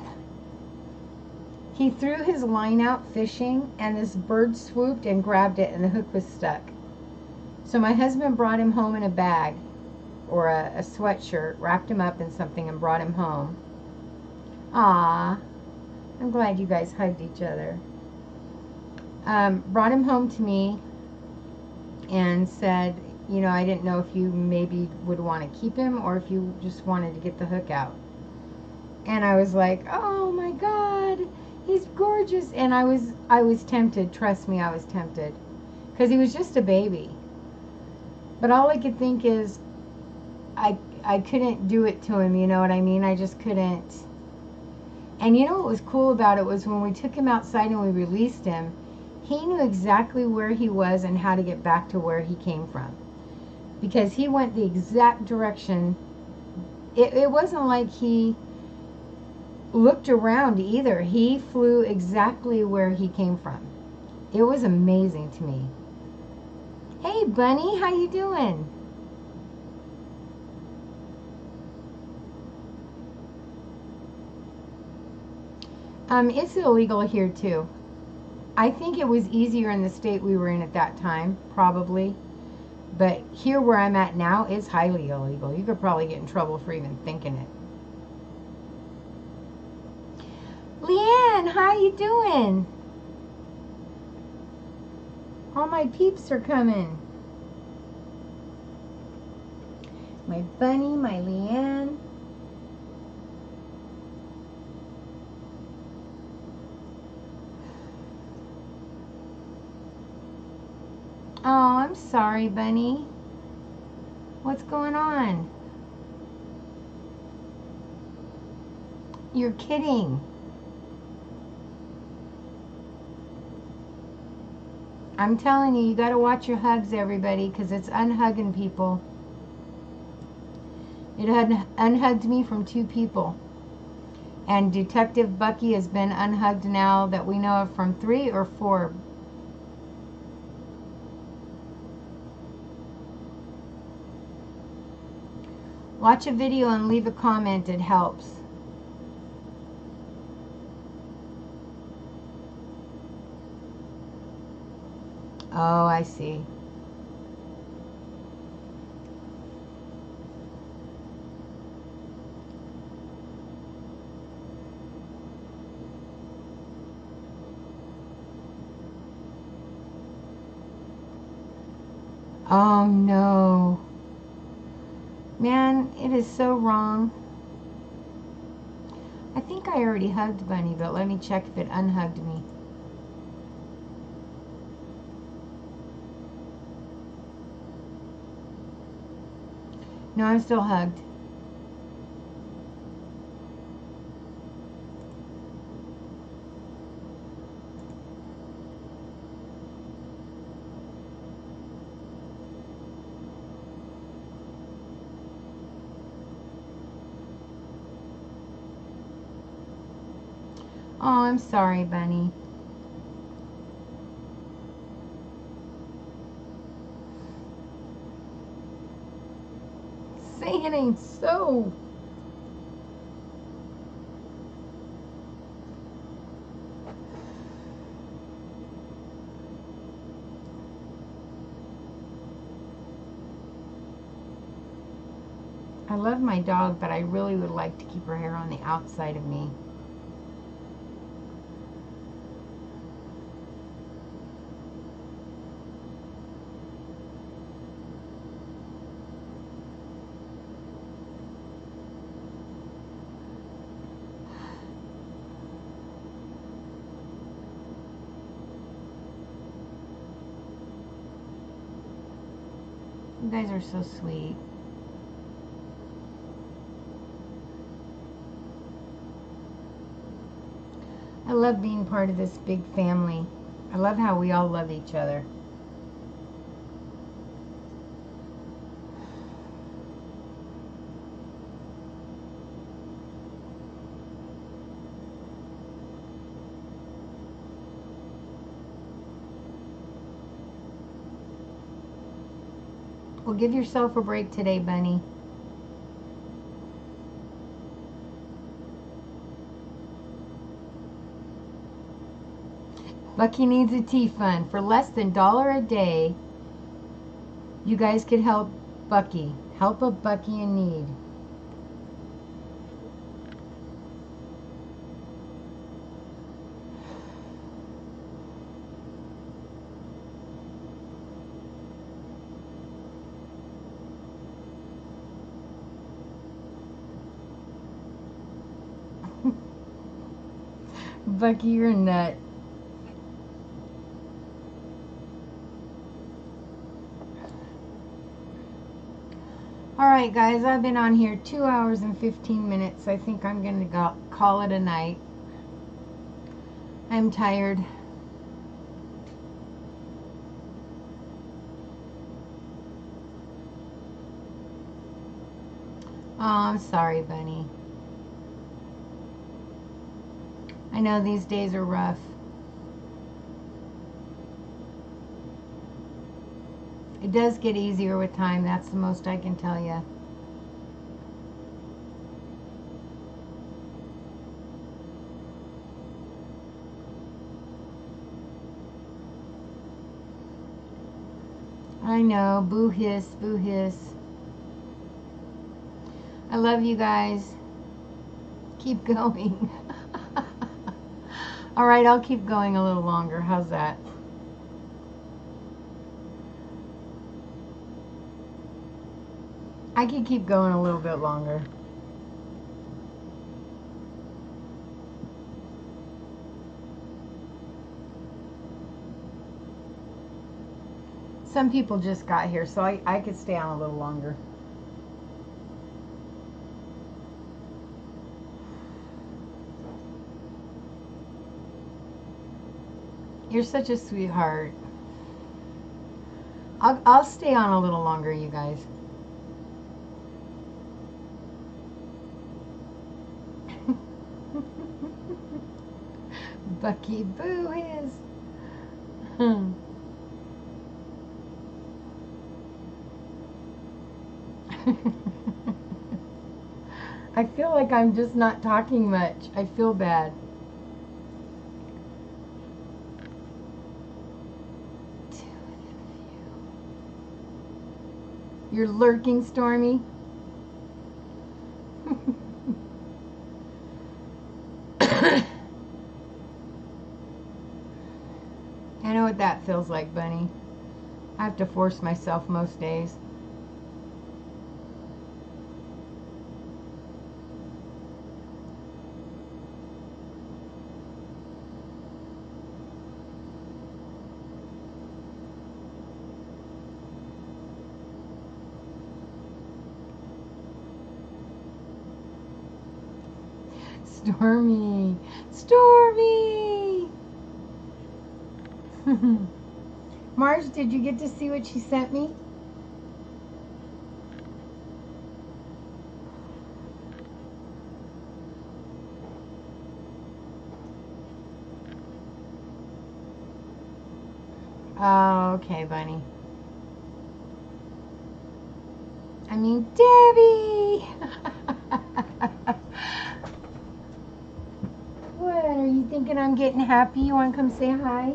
He threw his line out fishing, and this bird swooped and grabbed it, and the hook was stuck. So my husband brought him home in a bag, or a sweatshirt, wrapped him up in something and brought him home. Ah, I'm glad you guys hugged each other. Brought him home to me and said, you know, I didn't know if you maybe would want to keep him or if you just wanted to get the hook out. And I was like, oh my God, he's gorgeous. And I was tempted. Trust me, I was tempted, because he was just a baby. But all I could think is, I couldn't do it to him, you know what I mean? I just couldn't. And you know what was cool about it was when we took him outside and we released him, he knew exactly where he was and how to get back to where he came from. Because he went the exact direction. It wasn't like he looked around either. He flew exactly where he came from. It was amazing to me. Hey, Bunny, how you doing? It's illegal here too. I think it was easier in the state we were in at that time, probably. But here where I'm at now, it's highly illegal. You could probably get in trouble for even thinking it. Leanne, how you doing? All my peeps are coming. My Bunny, my Leanne. Oh, I'm sorry, Bunny. What's going on? You're kidding. I'm telling you, you got to watch your hugs, everybody, because it's unhugging people. It had unhugged me from 2 people. And Detective Bucky has been unhugged now that we know of from 3 or 4. Watch a video and leave a comment. It helps. Oh, I see. Oh, no. Man, it is so wrong. I think I already hugged Bunny, but let me check if it unhugged me. No, I'm still hugged. Oh, I'm sorry, Bunny. Say it ain't so. I love my dog, but I really would like to keep her hair on the outside of me. You guys are so sweet. I love being part of this big family. I love how we all love each other. Well, give yourself a break today, Bunny. Bucky needs a tea fund. For less than $1 a day, you guys could help Bucky. Help a Bucky in need. Bucky, you're a nut. Alright guys, I've been on here 2 hours and 15 minutes. I think I'm going to call it a night. I'm tired. Oh, I'm sorry, Bunny. I know these days are rough. It does get easier with time. That's the most I can tell you. I know. Boo hiss, boo hiss. I love you guys. Keep going. Alright, I'll keep going a little longer. How's that? I could keep going a little bit longer. Some people just got here, so I could stay on a little longer. You're such a sweetheart. I'll stay on a little longer, you guys. Bucky Boo is. I feel like I'm just not talking much. I feel bad. You're lurking, Stormy. I know what that feels like, Bunny. I have to force myself most days. Stormy! Stormy! Marge, did you get to see what she sent me? Oh, okay, Bunny. I mean, Debbie! What, are you thinking I'm getting happy? You want to come say hi?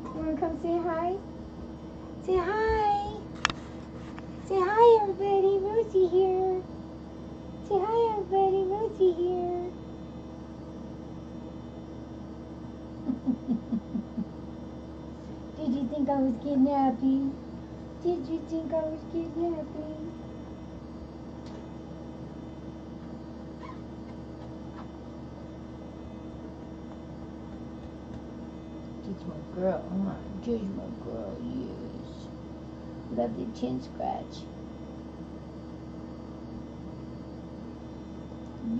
You want to come say hi? Say hi! Say hi, everybody. Rosie here. Say hi, everybody. Rosie here. Did you think I was getting happy? Did you think I was getting happy? Just my girl, huh? Just my girl, yes. Love the chin scratch.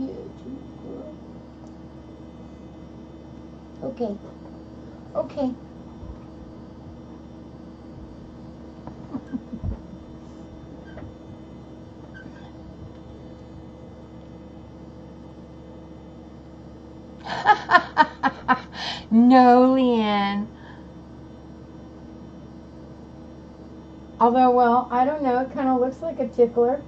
Yeah, just my girl. Okay. Okay. No, Leanne. Although, well, I don't know. It kind of looks like a tickler.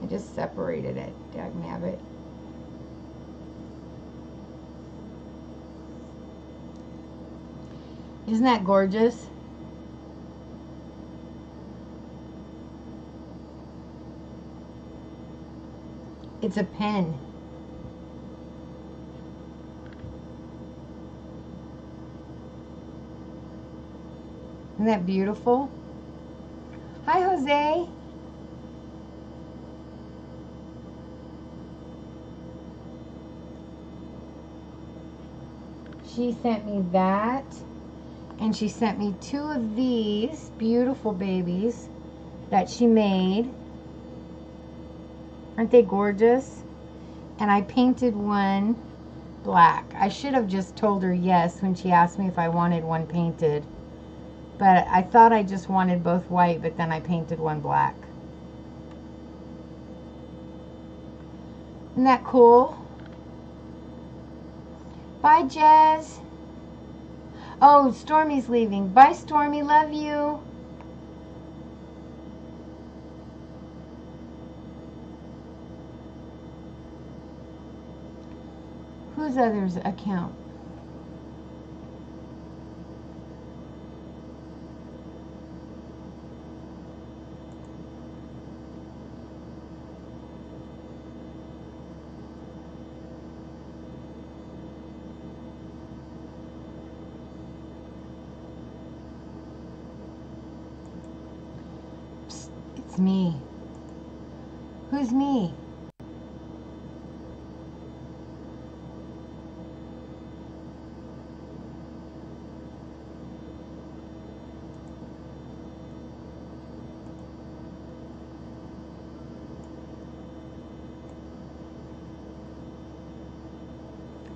I just separated it. Dagnabbit. Isn't that gorgeous? It's a pen. Isn't that beautiful? Hi, Jose. She sent me that, and she sent me 2 of these beautiful babies that she made. Aren't they gorgeous? And I painted one black. I should have just told her yes when she asked me if I wanted one painted. But I thought I just wanted both white, but then I painted one black. Isn't that cool? Bye, Jez. Oh, Stormy's leaving. Bye, Stormy. Love you. Whose other's account? It's me. Who's me?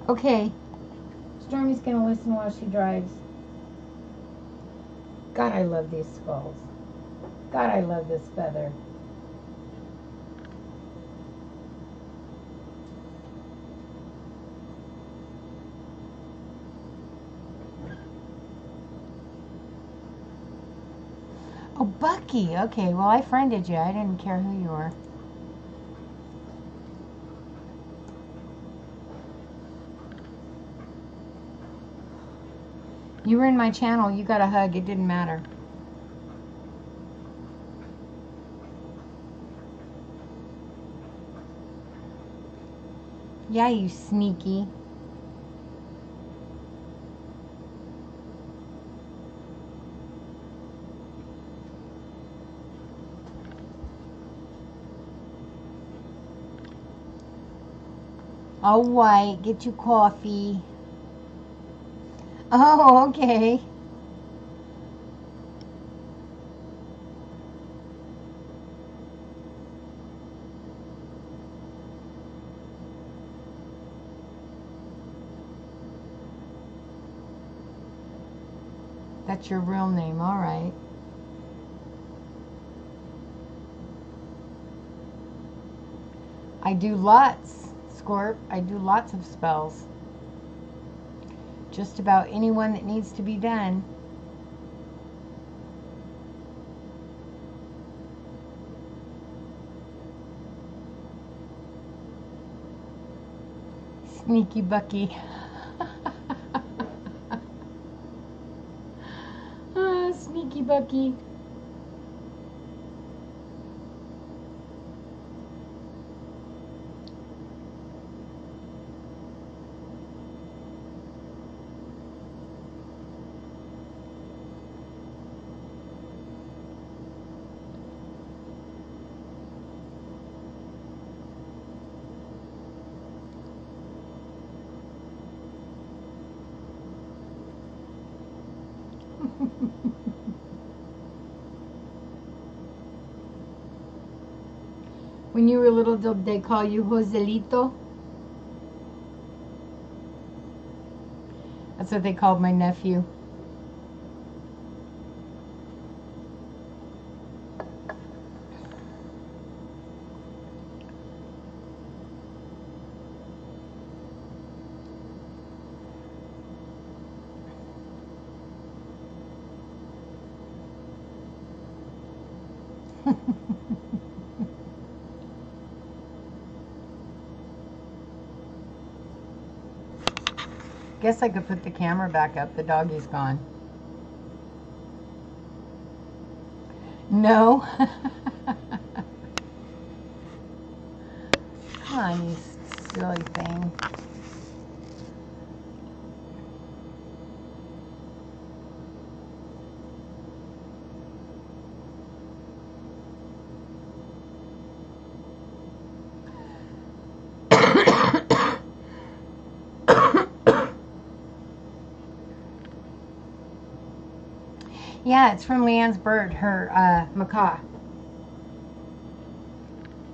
Okay. Stormy's gonna listen while she drives. God, I love these skulls. God, I love this feather. Oh, Bucky. Okay, well, I friended you. I didn't care who you were. You were in my channel. You got a hug. It didn't matter. Yeah, you sneaky. All right, get you coffee. Oh, okay. That's your real name, all right. I do lots, Scorp. I do lots of spells. Just about anyone that needs to be done. Sneaky Bucky. Sneaky Bucky. When you were little, did they call you Joselito? That's what they called my nephew. Guess I could put the camera back up. The doggy's gone. No. Come on, you silly thing. Yeah, it's from Leanne's bird, her macaw.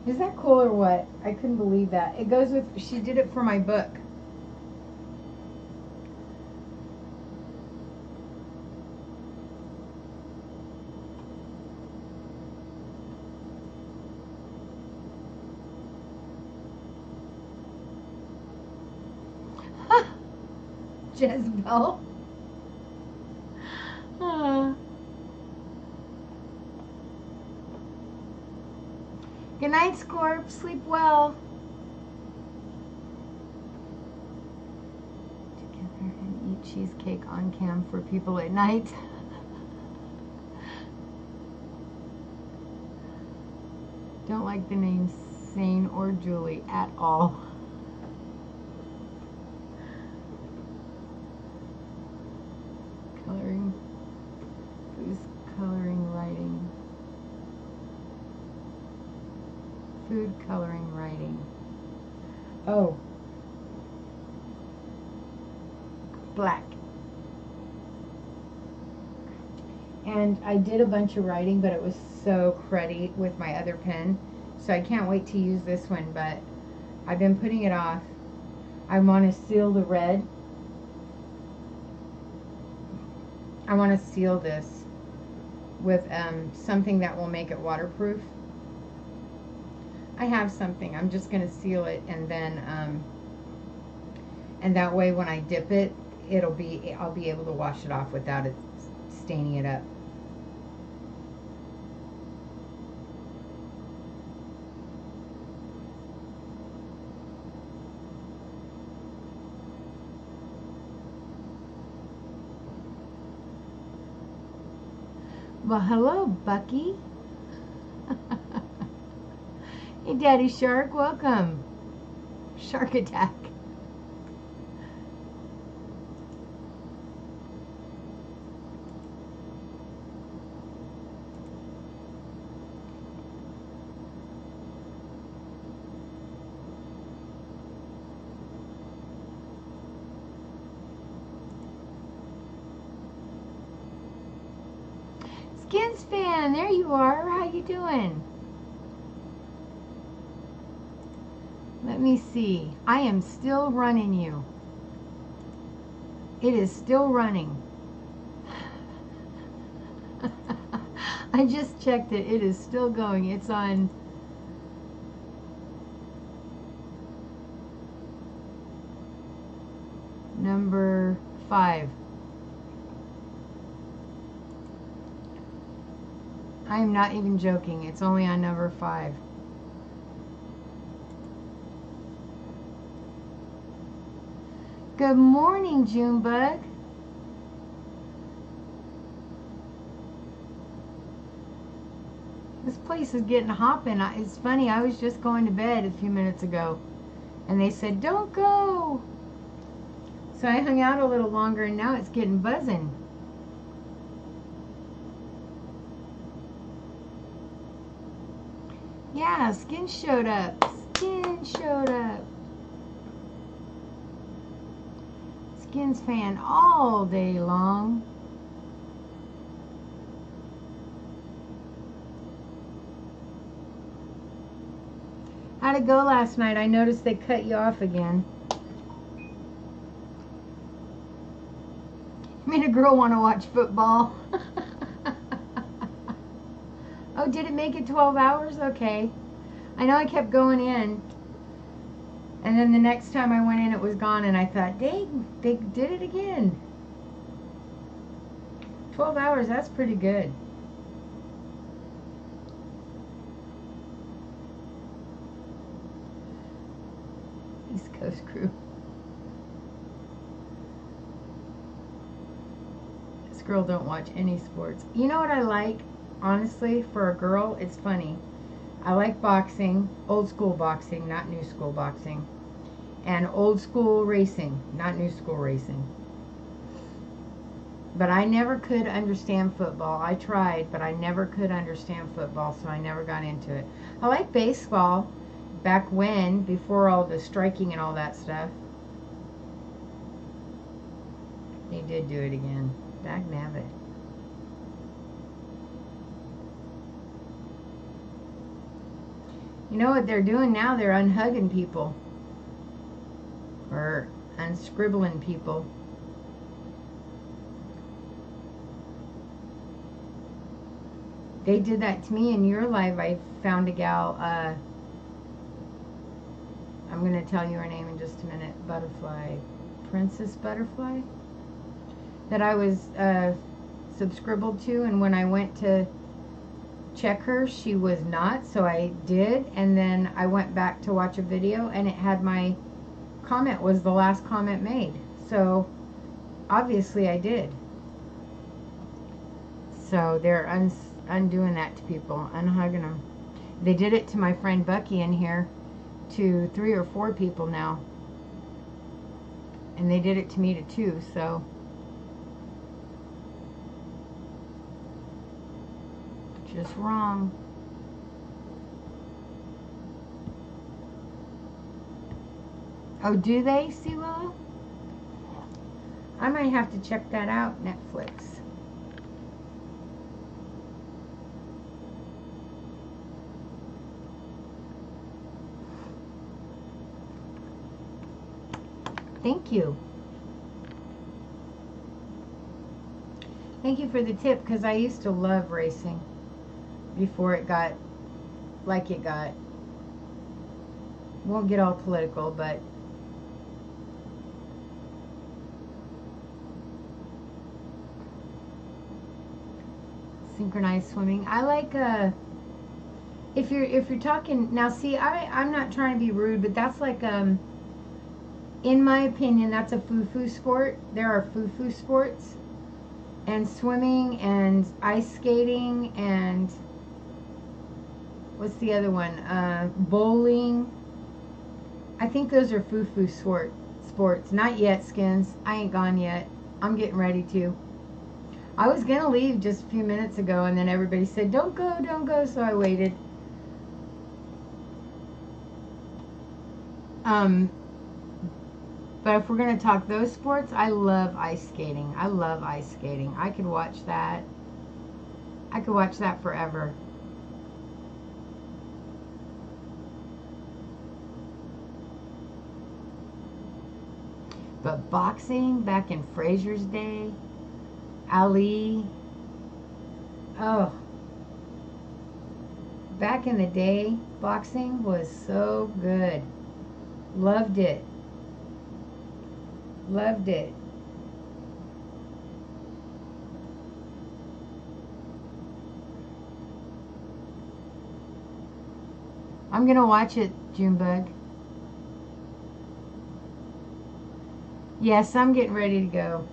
Is that cool or what? I couldn't believe that. It goes with, she did it for my book. Jezebel. Good night, Scorp. Sleep well. Together and eat cheesecake on cam for people at night. Don't like the names Sane or Julie at all. Coloring. Who's coloring writing? food coloring writing. Oh. Black. And I did a bunch of writing, but it was so cruddy with my other pen. So I can't wait to use this one, but I've been putting it off. I want to seal the red. I want to seal this with something that will make it waterproof. I have something. I'm just going to seal it, and then and that way when I dip it, I'll be able to wash it off without it staining it up. Well, hello, Bucky. Hey, Daddy Shark, welcome. Shark attack. Skins fan, there you are. How you doing? Let me see. I am still running you. It is still running. I just checked it. It is still going. It's on number 5. I am not even joking. It's only on number 5. Good morning, Junebug. This place is getting hopping. It's funny, I was just going to bed a few minutes ago, and they said, don't go. So I hung out a little longer, and now it's getting buzzing. Yeah, Skin showed up. Skin showed up. Skins fan all day long. How'd it go last night? I noticed they cut you off again. Made a girl want to watch football. Oh, did it make it 12 hours? Okay. I know I kept going in. And then the next time I went in, it was gone. And I thought, dang, they did it again. 12 hours, that's pretty good. East Coast crew. This girl don't watch any sports. You know what I like? Honestly, for a girl, it's funny. I like boxing, old school boxing, not new school boxing, and old school racing, not new school racing. But I never could understand football. I tried, but I never could understand football, so I never got into it. I like baseball back when, before all the striking and all that stuff. They did do it again. Dagnabbit. You know what they're doing now? They're unhugging people. Or unscribbling people. They did that to me in your live. I found a gal, I'm going to tell you her name in just a minute. Butterfly. Princess Butterfly? That I was subscribed to, and when I went to check her, she was not, so I did, and then I went back to watch a video, and it had my comment was the last comment made, so obviously I did. So they're undoing that to people, unhugging them. They did it to my friend Bucky in here, to 3 or 4 people now, and they did it to me to 2, so just wrong. Oh, do they, Silo? I might have to check that out, Netflix. Thank you. Thank you for the tip, because I used to love racing before it got like it got. Won't get all political, but synchronized swimming. I like if you're talking now. See, I'm not trying to be rude, but that's like in my opinion, that's a foo-foo sport. There are foo-foo sports, and swimming and ice skating and what's the other one? Bowling. I think those are foo-foo sports. Not yet, Skins. I ain't gone yet. I'm getting ready to. I was going to leave just a few minutes ago, and then everybody said, don't go, so I waited. But if we're going to talk those sports, I love ice skating. I love ice skating. I could watch that. I could watch that forever. But boxing, back in Frazier's day, Ali, oh, back in the day, boxing was so good. Loved it. Loved it. I'm going to watch it, Junebug. Yes, I'm getting ready to go.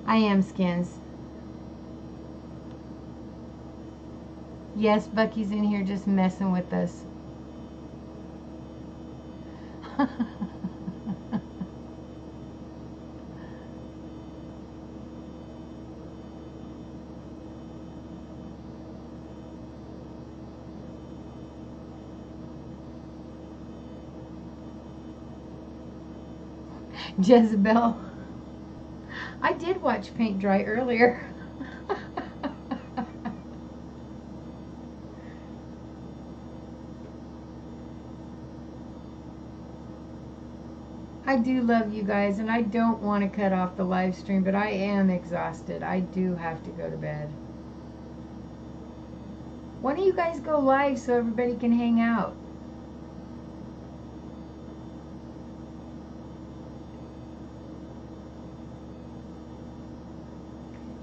I am, Skins. Yes, Bucky's in here just messing with us. Jezebel. I did watch paint dry earlier. I do love you guys, and I don't want to cut off the live stream, but I am exhausted. I do have to go to bed. Why don't you guys go live so everybody can hang out?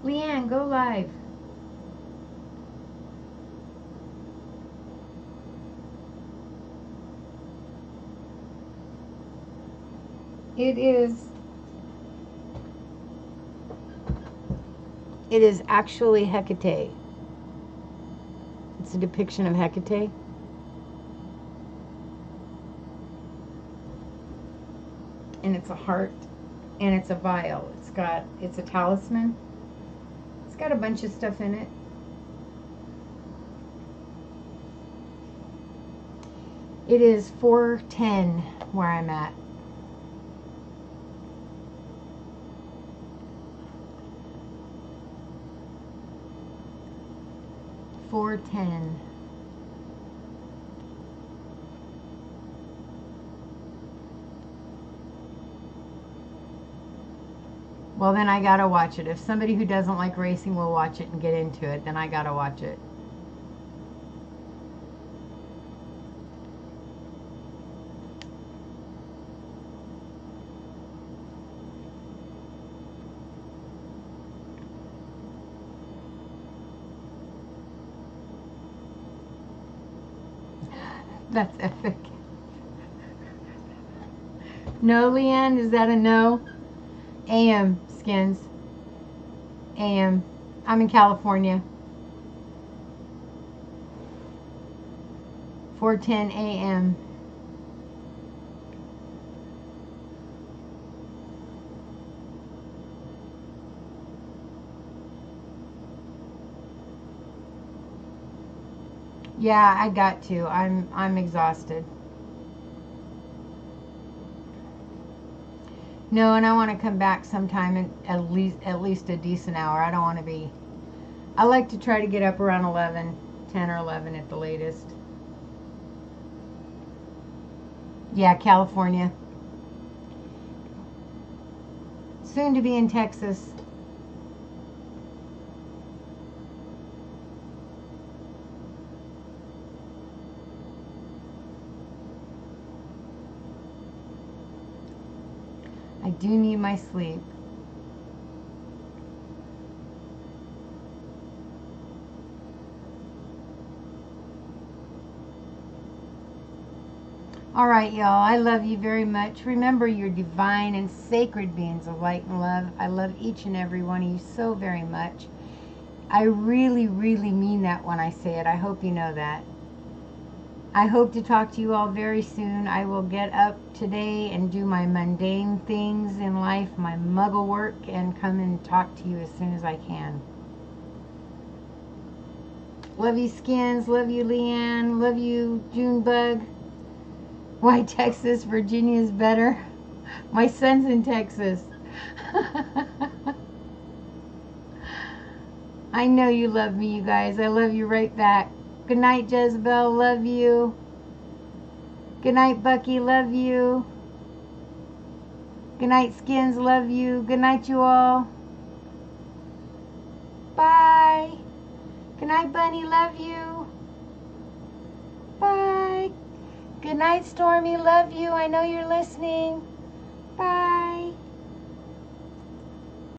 Leanne, go live. It is actually Hecate. It's a depiction of Hecate. And it's a heart, and it's a vial. It's a talisman. It's got a bunch of stuff in it. It is 4:10 where I'm at. $4.10. Well, then I gotta watch it. If somebody who doesn't like racing will watch it and get into it, then I gotta watch it. That's epic. No, Leanne, is that a no? AM, Skins. AM. I'm in California. 4:10 AM. Yeah, I got to. I'm exhausted. No, and I want to come back sometime in at least a decent hour. I don't want to be. I like to try to get up around 11, 10 or 11 at the latest. Yeah, California. Soon to be in Texas. I do need my sleep. All right, y'all. I love you very much. Remember, you're divine and sacred beings of light and love. I love each and every one of you so very much. I really, really mean that when I say it. I hope you know that. I hope to talk to you all very soon. I will get up today and do my mundane things in life, my muggle work, and come and talk to you as soon as I can. Love you, Skins. Love you, Leanne. Love you, Junebug. Why Texas, Virginia's better? My son's in Texas. I know you love me, you guys. I love you right back. Good night, Jezebel. Love you. Good night, Bucky. Love you. Good night, Skins. Love you. Good night, you all. Bye. Good night, Bunny. Love you. Bye. Good night, Stormy. Love you. I know you're listening. Bye.